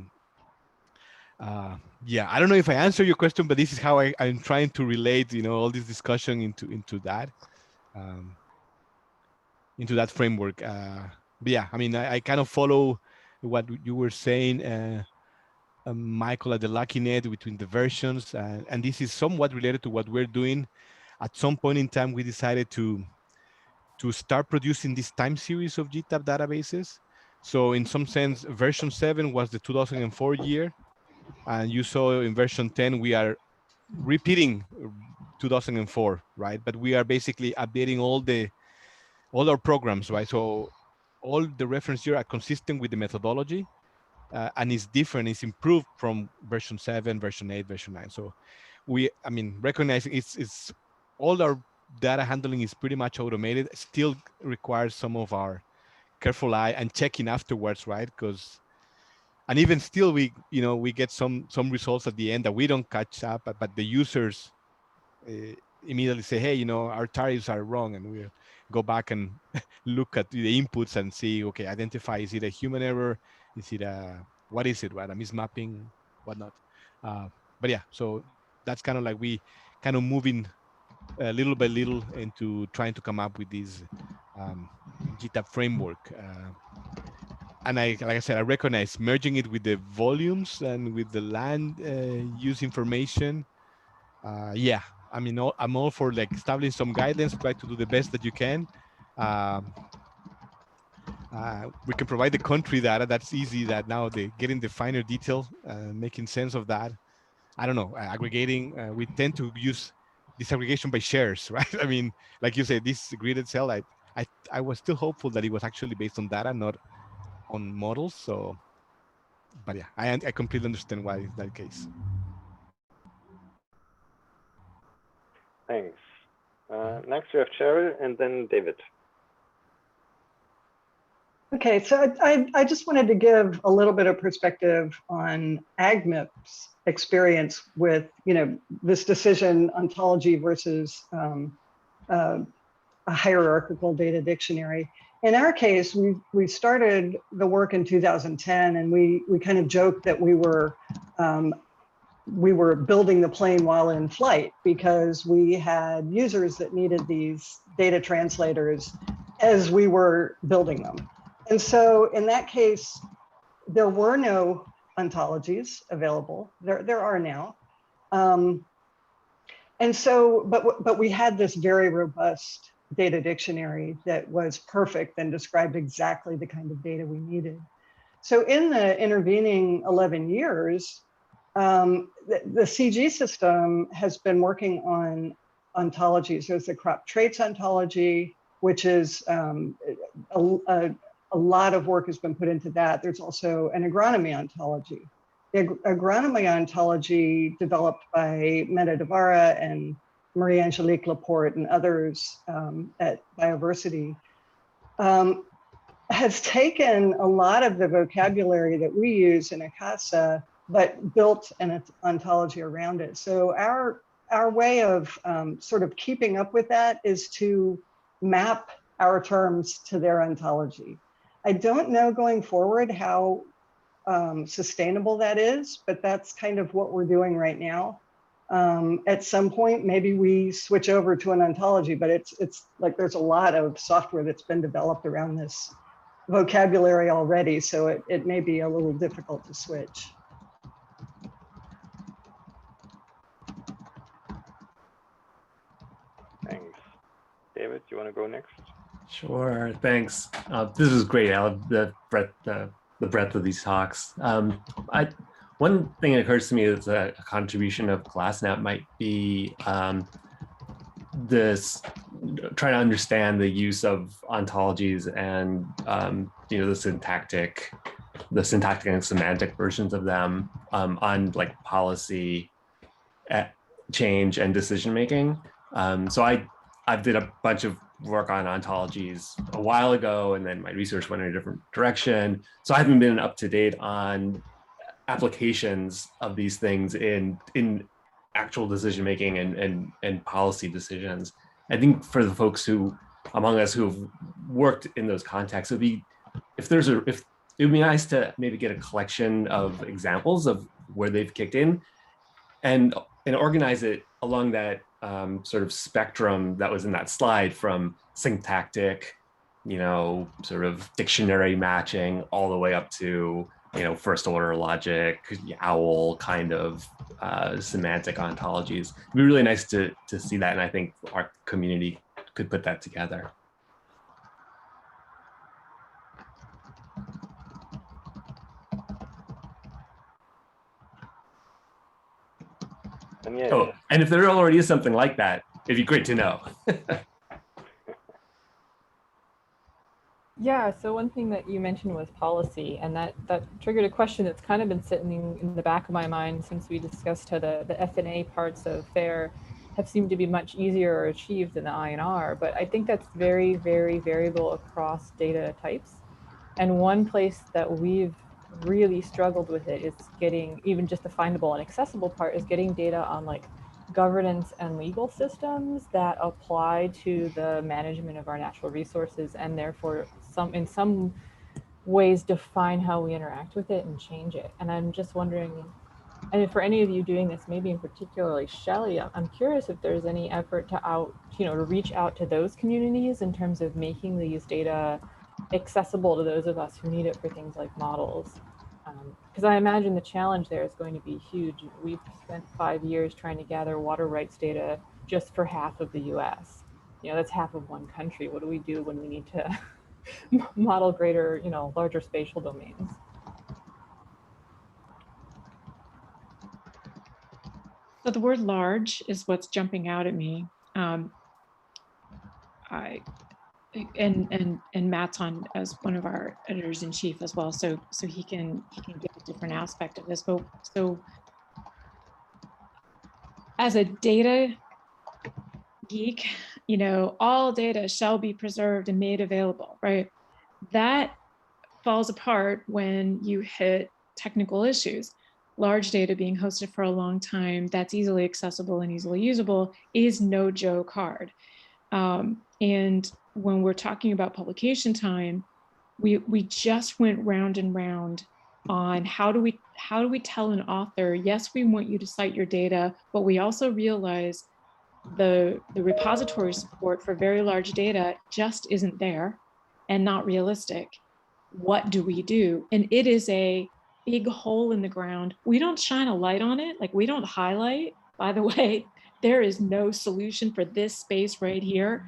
yeah, I don't know if I answer your question, but this is how I'm trying to relate, you know, all this discussion into that framework. But yeah, I mean, I kind of follow what you were saying, Michael, at the Luckinet between the versions, and this is somewhat related to what we're doing. At some point in time, we decided to start producing this time series of GTAP databases. So in some sense, version 7 was the 2004 year. And you saw in version 10, we are repeating 2004, right? But we are basically updating all our programs, right? So all the reference here are consistent with the methodology, and it's different, it's improved from version 7, version 8, version 9. So I mean, recognizing it's all our data handling is pretty much automated, still requires some of our careful eye and checking afterwards, right? Because and even still, we get some results at the end that we don't catch up, but the users immediately say, hey, our tariffs are wrong, and we go back and look at the inputs and see, okay, identify, is it a human error? Is it what is it, right? A mismapping, whatnot. But yeah, so that's kind of like we kind of moving little by little into trying to come up with this GTAP framework. And like I said, I recognize merging it with the volumes and with the land use information. Yeah, I mean, I'm all for like establishing some guidelines, try to do the best that you can. We can provide the country data. That's easy. That now getting the finer detail, making sense of that. I don't know, aggregating. We tend to use disaggregation by shares, right? I mean, like you said, this gridded cell, I was still hopeful that it was actually based on data, not on models. So, but yeah, I completely understand why it's that case. Thanks. Next we have Cheryl and then David. Okay, so I just wanted to give a little bit of perspective on AgMIP's experience with, this decision ontology versus a hierarchical data dictionary. In our case, we started the work in 2010, and we kind of joked that we were building the plane while in flight, because we had users that needed these data translators as we were building them. And so in that case, there were no ontologies available. There are now. And so, but we had this very robust data dictionary that was perfect and described exactly the kind of data we needed. So in the intervening 11 years, the CG system has been working on ontologies. There's the crop traits ontology, which is a lot of work has been put into that. There's also an agronomy ontology. The agronomy ontology, developed by Metadata and Marie-Angelique Laporte and others at Bioversity, has taken a lot of the vocabulary that we use in ICASA, but built an ontology around it. So our way of sort of keeping up with that is to map our terms to their ontology. I don't know going forward how sustainable that is, but that's kind of what we're doing right now. At some point, maybe we switch over to an ontology, but it's like there's a lot of software that's been developed around this vocabulary already, so it may be a little difficult to switch. Thanks. David, you want to go next? Sure, thanks. This is great. I love the breadth of these talks. One thing that occurs to me is a contribution of GLASSNET might be this trying to understand the use of ontologies and the syntactic and semantic versions of them on like policy change and decision making. So I did a bunch of work on ontologies a while ago, and then my research went in a different direction. So I haven't been up to date on applications of these things in actual decision making and policy decisions. I think for the folks among us who have worked in those contexts, it would be nice to maybe get a collection of examples of where they've kicked in and organize it along that sort of spectrum that was in that slide, from syntactic, sort of dictionary matching, all the way up to, first order logic, OWL kind of semantic ontologies. It'd be really nice to see that, and I think our community could put that together. And yeah. Oh, and if there already is something like that, it'd be great to know. Yeah, so one thing that you mentioned was policy, and that triggered a question that's kind of been sitting in the back of my mind since we discussed how the F&A parts of FAIR have seemed to be much easier achieved than the INR, but I think that's very, very variable across data types. And one place that we've really struggled with it is getting, even just the findable and accessible part, is getting data on like governance and legal systems that apply to the management of our natural resources, and therefore in some ways define how we interact with it and change it. And I'm just wondering, and for any of you doing this, maybe in particularly Shelley, I'm curious if there's any effort to to reach out to those communities in terms of making these data accessible to those of us who need it for things like models. Because I imagine the challenge there is going to be huge. We've spent 5 years trying to gather water rights data just for half of the US. That's half of one country. What do we do when we need to model greater, larger spatial domains? So the word large is what's jumping out at me. And Matt's on as one of our editors in chief as well, so he can give a different aspect of this. But so as a data geek, all data shall be preserved and made available, right? That falls apart when you hit technical issues. Large data being hosted for a long time that's easily accessible and easily usable is no joke hard. And when we're talking about publication time, we just went round and round on how do we tell an author, yes, we want you to cite your data, but we also realize the repository support for very large data just isn't there and not realistic. What do we do? And it is a big hole in the ground. We don't shine a light on it. Like, we don't highlight, by the way, there is no solution for this space right here.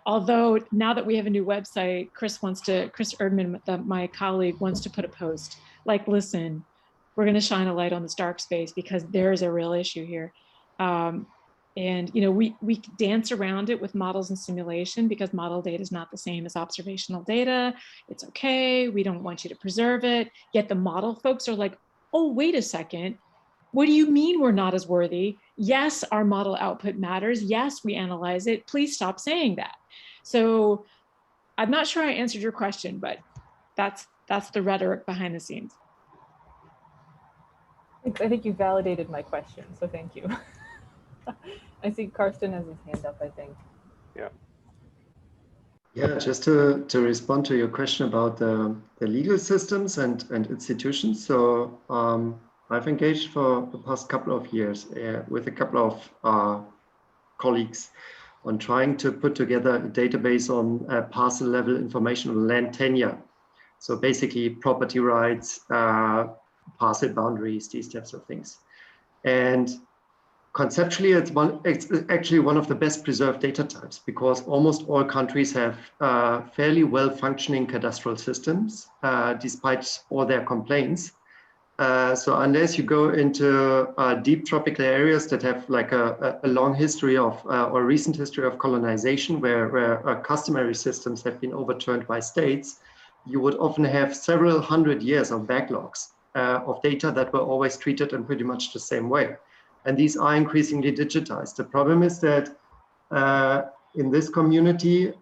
Although now that we have a new website, Chris Erdman, my colleague, wants to put a post like, listen, we're going to shine a light on this dark space because there's a real issue here. And we dance around it with models and simulation because model data is not the same as observational data. It's okay. We don't want you to preserve it. Yet the model folks are like, oh, wait a second. What do you mean we're not as worthy? Yes, our model output matters. Yes, we analyze it. Please stop saying that. So I'm not sure I answered your question, but that's the rhetoric behind the scenes. I think you validated my question, so thank you. I see Carsten has his hand up, I think. Yeah. Yeah, just to respond to your question about the legal systems and institutions. So I've engaged for the past couple of years with a couple of colleagues on trying to put together a database on parcel level information on land tenure. So basically property rights, parcel boundaries, these types of things. And conceptually, it's actually one of the best preserved data types because almost all countries have fairly well functioning cadastral systems, despite all their complaints. So unless you go into deep tropical areas that have like a long history of or recent history of colonization where customary systems have been overturned by states, you would often have several hundred years of backlogs of data that were always treated in pretty much the same way. And these are increasingly digitized. The problem is that in this community,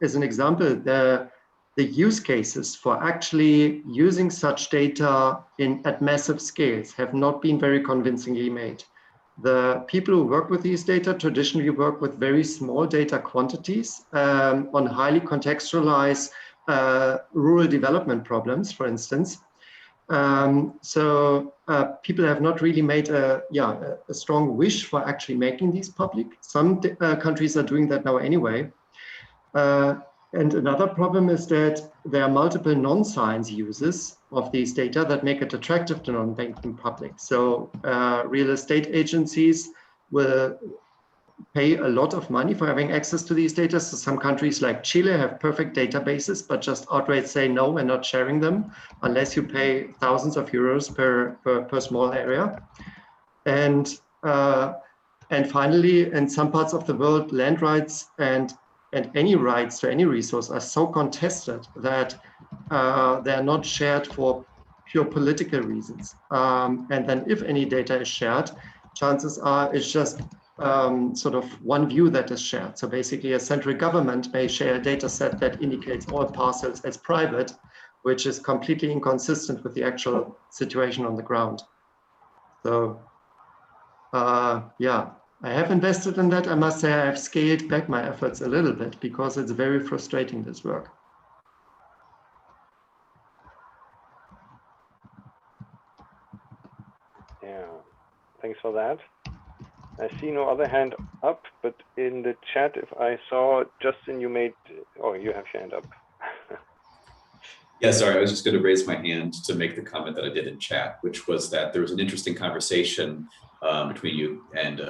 as an example, the use cases for actually using such data at massive scales have not been very convincingly made. The people who work with these data traditionally work with very small data quantities on highly contextualized rural development problems, for instance. So people have not really made a strong wish for actually making these public. Some countries are doing that now anyway. And another problem is that there are multiple non-science uses of these data that make it attractive to non-banking public. So real estate agencies will pay a lot of money for having access to these data. So some countries like Chile have perfect databases, but just outright say, no, we're not sharing them unless you pay thousands of euros per small area. And finally, in some parts of the world, land rights and any rights to any resource are so contested that they're not shared for pure political reasons. And then if any data is shared, chances are it's just sort of one view that is shared. So basically a central government may share a data set that indicates all parcels as private, which is completely inconsistent with the actual situation on the ground. So yeah, I have invested in that. I must say I have scaled back my efforts a little bit because it's very frustrating, this work. Yeah, thanks for that. I see no other hand up, but in the chat, if I saw Justin, you made, oh, you have your hand up. Yeah, sorry, I was just going to raise my hand to make the comment that I did in chat, which was that there was an interesting conversation between you and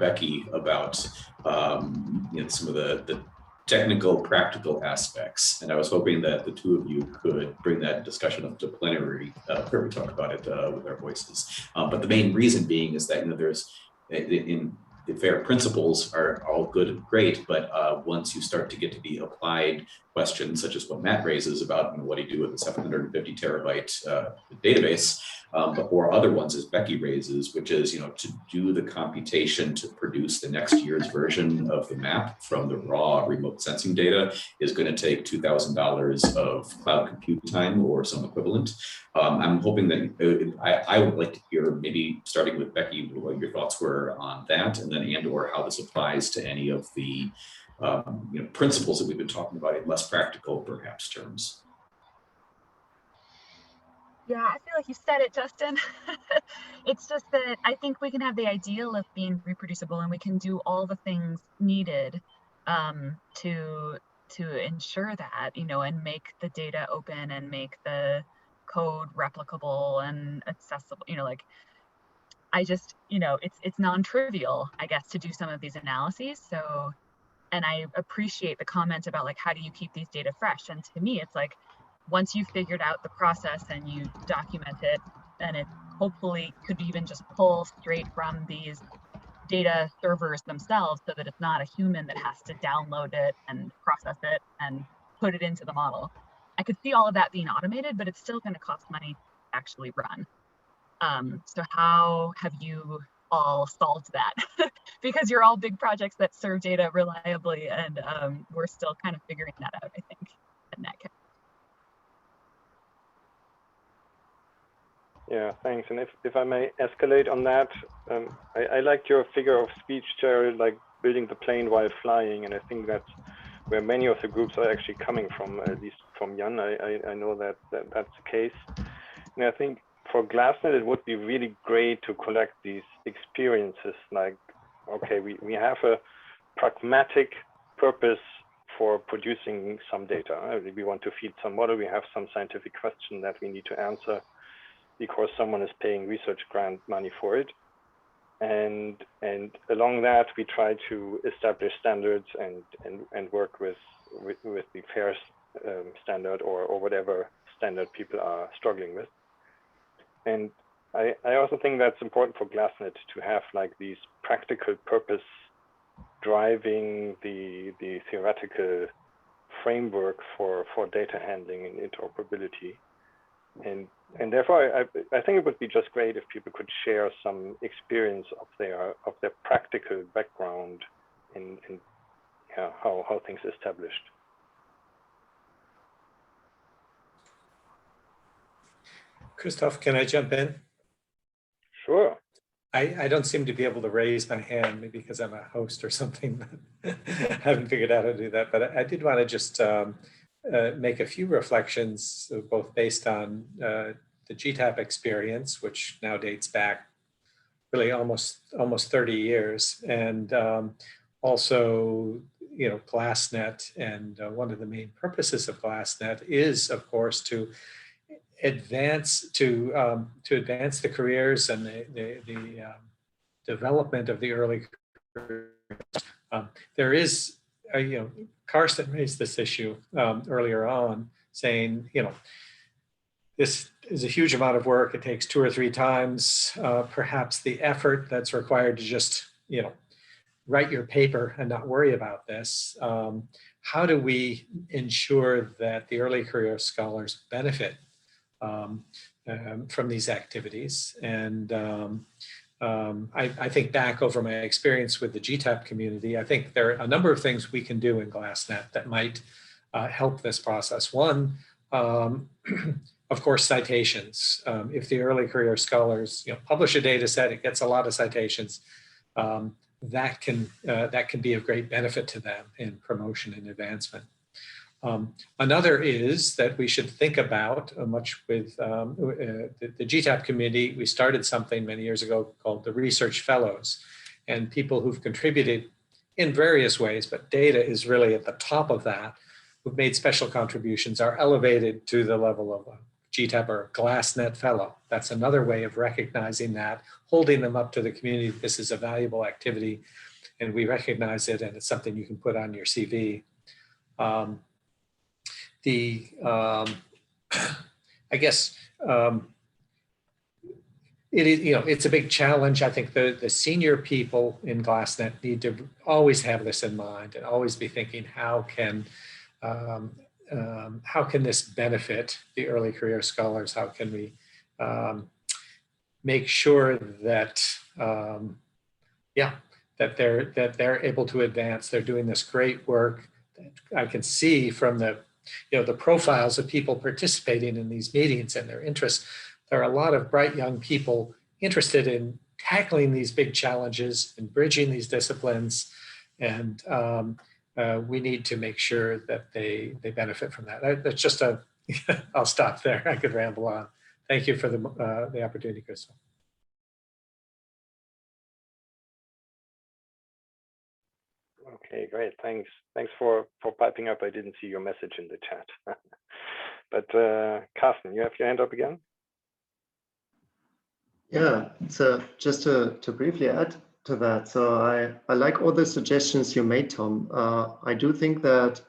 Becky about you know, some of the technical, practical aspects. And I was hoping that the two of you could bring that discussion up to plenary where we talk about it with our voices. But the main reason being is that, you know, there's in the FAIR principles are all good and great, but once you start to get to the applied questions, such as what Matt raises about, you know, what do you do with a 750 terabyte database, or other ones as Becky raises, which is, you know, to do the computation to produce the next year's version of the map from the raw remote sensing data is going to take $2,000 of cloud compute time or some equivalent. I'm hoping that I would like to hear, maybe starting with Becky, what your thoughts were on that, and then and/or how this applies to any of the you know, principles that we've been talking about in less practical, perhaps, terms. Yeah, I feel like you said it, Justin. It's just that I think we can have the ideal of being reproducible, and we can do all the things needed to ensure that, you know, and make the data open and make the code replicable and accessible. You know, like, I just, you know, it's non-trivial, I guess, to do some of these analyses. So, and I appreciate the comment about, like, how do you keep these data fresh? And to me, it's like, once you've figured out the process and you document it, and it hopefully could even just pull straight from these data servers themselves, so that it's not a human that has to download it and process it and put it into the model. I could see all of that being automated, but it's still going to cost money to actually run. So how have you all solved that? Because you're all big projects that serve data reliably, and we're still kind of figuring that out, I think, at NatCap. Yeah, thanks. And if I may escalate on that, I liked your figure of speech, Cheryl, like building the plane while flying. And I think that's where many of the groups are actually coming from, at least from Jan. I know that that's the case. And I think for GLASSNET, it would be really great to collect these experiences. Like, okay, we have a pragmatic purpose for producing some data. We want to feed some model. We have some scientific question that we need to answer because someone is paying research grant money for it. And along that, we try to establish standards and work with the FAIR standard or whatever standard people are struggling with. And I also think that's important for GLASSNET to have like these practical purpose driving the theoretical framework for data handling and interoperability. And therefore, I think it would be just great if people could share some experience of their practical background in how things are established. Christoph, can I jump in? Sure. I don't seem to be able to raise my hand, maybe because I'm a host or something. I haven't figured out how to do that, but I did want to just make a few reflections, both based on the GTAP experience, which now dates back really almost 30 years, and also, you know, GLASSNET. And one of the main purposes of GLASSNET is, of course, to advance the careers and the development of the early careers. There is, you know, Carsten raised this issue earlier on, saying, you know, this is a huge amount of work. It takes 2 or 3 times perhaps the effort that's required to just, you know, write your paper and not worry about this. How do we ensure that the early career scholars benefit from these activities? And I think back over my experience with the GTAP community, I think there are a number of things we can do in GLASSNET that might help this process. One Of course, citations. If the early career scholars publish a data set, it gets a lot of citations. That can be of great benefit to them in promotion and advancement. Another is that we should think about much with the GTAP community. We started something many years ago called the Research Fellows, and people who've contributed in various ways, but data is really at the top of that, who've made special contributions, are elevated to the level of a GTAP or a GLASSNET fellow. That's another way of recognizing that, holding them up to the community. This is a valuable activity, and we recognize it, and it's something you can put on your CV. I guess it is, it's a big challenge. I think the senior people in GLASSNET need to always have this in mind and always be thinking, how can this benefit the early career scholars? How can we make sure that that they're able to advance? They're doing this great work. I can see from the the profiles of people participating in these meetings and their interests. There are a lot of bright young people interested in tackling these big challenges and bridging these disciplines, and we need to make sure that they benefit from that. That's just I'll stop there. I could ramble on. Thank you for the opportunity, Crystal. Okay, great. Thanks. Thanks for piping up. I didn't see your message in the chat. But Carsten, you have your hand up again. Yeah, so just to briefly add to that, so I like all the suggestions you made, Tom. I do think that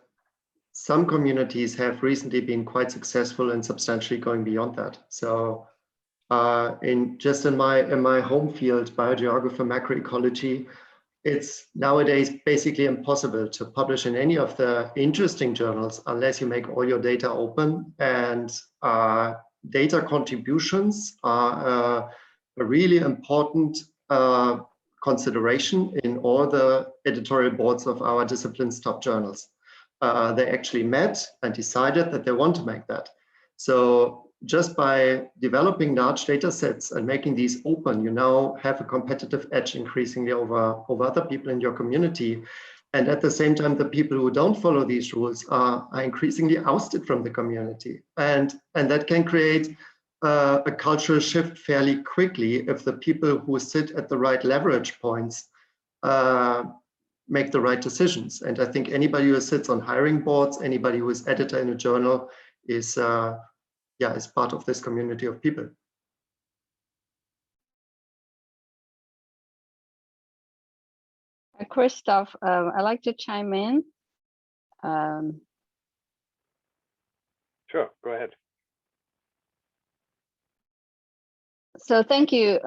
some communities have recently been quite successful in substantially going beyond that. So in my home field, biogeography, macroecology, it's nowadays basically impossible to publish in any of the interesting journals unless you make all your data open, and data contributions are a really important consideration in all the editorial boards of our discipline's top journals. They actually met and decided that they want to make that. So just by developing large data sets and making these open, you now have a competitive edge increasingly over other people in your community. And at the same time, the people who don't follow these rules are increasingly ousted from the community. And that can create a cultural shift fairly quickly if the people who sit at the right leverage points make the right decisions. And I think anybody who sits on hiring boards, anybody who is editor in a journal is part of this community of people. Christoph, I'd like to chime in. Sure, go ahead. So thank you,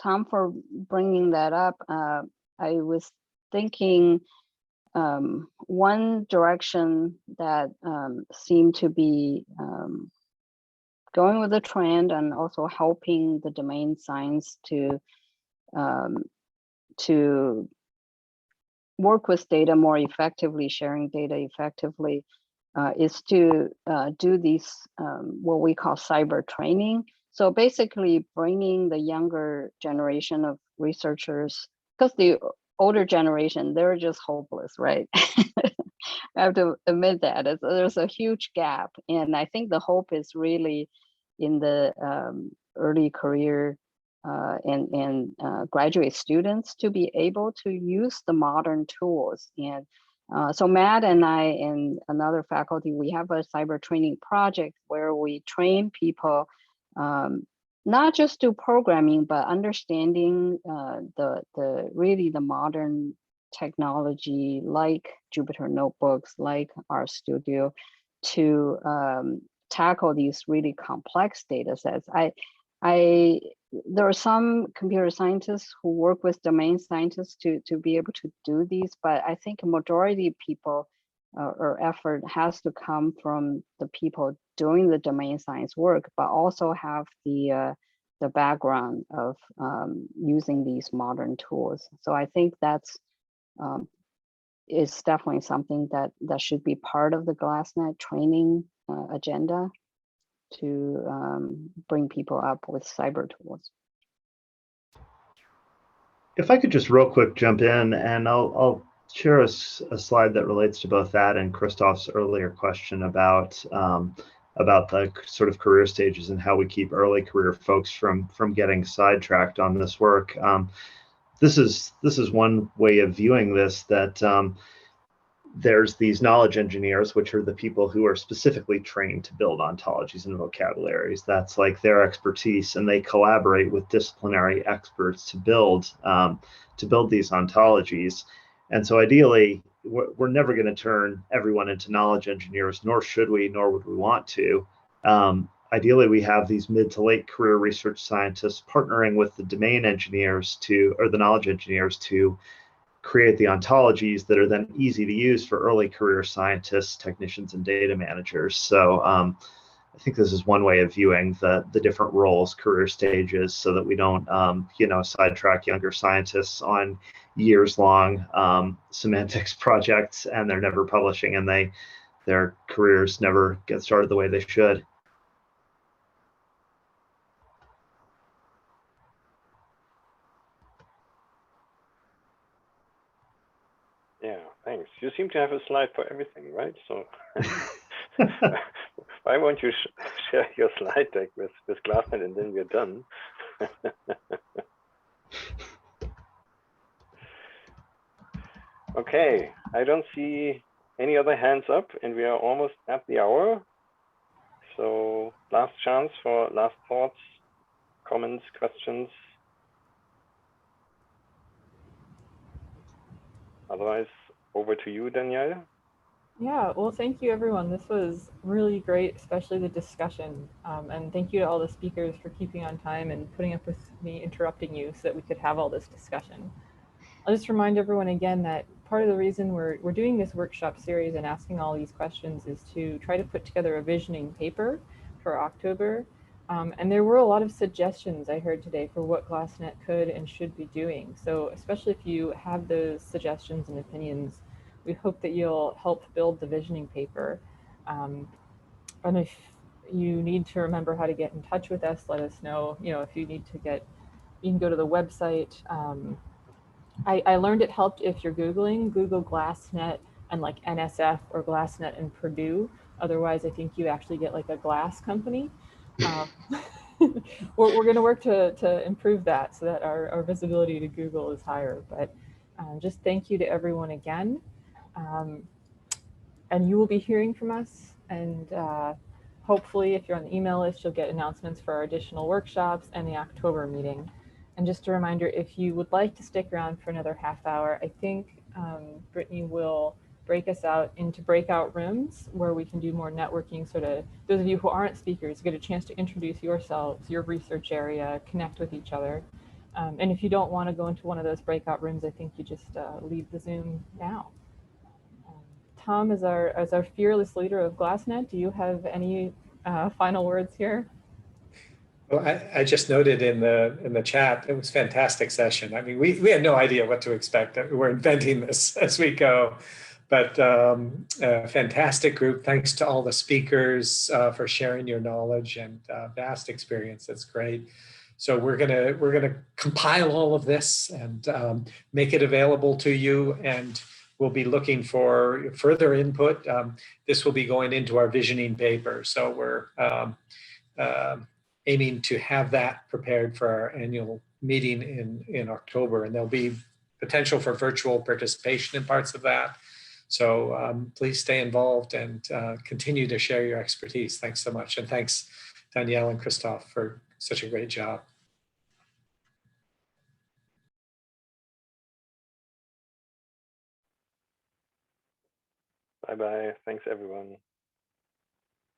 Tom, for bringing that up. I was thinking one direction that seemed to be going with the trend and also helping the domain science to work with data more effectively, sharing data effectively, is to do these what we call cyber training. So basically bringing the younger generation of researchers, because the older generation, they're just hopeless, right? I have to admit that there's a huge gap. And I think the hope is really in the early career and graduate students to be able to use the modern tools. And so Matt and I and another faculty, we have a cyber training project where we train people not just do programming, but understanding really the modern technology like Jupyter Notebooks, like RStudio, to tackle these really complex data sets. There are some computer scientists who work with domain scientists to be able to do these, but I think a majority of people or effort has to come from the people doing the domain science work, but also have the background of using these modern tools. So I think that's is definitely something that should be part of the GLASSNET training agenda to bring people up with cyber tools. If I could just real quick jump in, and I'll share a slide that relates to both that and Christoph's earlier question about the sort of career stages and how we keep early career folks from getting sidetracked on this work. This is one way of viewing this, that there's these knowledge engineers, which are the people who are specifically trained to build ontologies and vocabularies. That's like their expertise, and they collaborate with disciplinary experts to build these ontologies. And so ideally, we're never going to turn everyone into knowledge engineers, nor should we, nor would we want to. Ideally, we have these mid to late career research scientists partnering with the domain engineers or the knowledge engineers to create the ontologies that are then easy to use for early career scientists, technicians, and data managers. So I think this is one way of viewing the different roles, career stages, so that we don't sidetrack younger scientists on years-long semantics projects, and they're never publishing, and their careers never get started the way they should. Yeah, thanks. You seem to have a slide for everything, right? So why won't you share your slide deck with GLASSNET, and then we're done? Okay, I don't see any other hands up, and we are almost at the hour. So last chance for last thoughts, comments, questions. Otherwise, over to you, Danielle. Yeah, well, thank you, everyone. This was really great, especially the discussion. And thank you to all the speakers for keeping on time and putting up with me interrupting you so that we could have all this discussion. I'll just remind everyone again that part of the reason we're doing this workshop series and asking all these questions is to try to put together a visioning paper for October. And there were a lot of suggestions I heard today for what GLASSNET could and should be doing. So especially if you have those suggestions and opinions, we hope that you'll help build the visioning paper. And if you need to remember how to get in touch with us, let us know. If you need to you can go to the website. I learned it helped if you're Googling, Google GLASSNET and like NSF or GLASSNET and Purdue. Otherwise, I think you actually get like a glass company. We're going to work to improve that so that our visibility to Google is higher. But just thank you to everyone again. And you will be hearing from us. And hopefully, if you're on the email list, you'll get announcements for our additional workshops and the October meeting. And just a reminder, if you would like to stick around for another half hour, I think Brittany will break us out into breakout rooms where we can do more networking. Sort of those of you who aren't speakers get a chance to introduce yourselves, your research area, connect with each other. And if you don't want to go into one of those breakout rooms, I think you just leave the Zoom now. Tom, as our fearless leader of GLASSNET, do you have any final words here? Well, I just noted in the chat, it was a fantastic session. I mean, we had no idea what to expect. We're inventing this as we go, but a fantastic group. Thanks to all the speakers for sharing your knowledge and vast experience. That's great. So we're gonna compile all of this and make it available to you, and we'll be looking for further input. This will be going into our visioning paper. So we're aiming to have that prepared for our annual meeting in October, and there'll be potential for virtual participation in parts of that. So please stay involved and continue to share your expertise. Thanks so much. And thanks, Danielle and Christoph, for such a great job. Bye-bye. Thanks, everyone.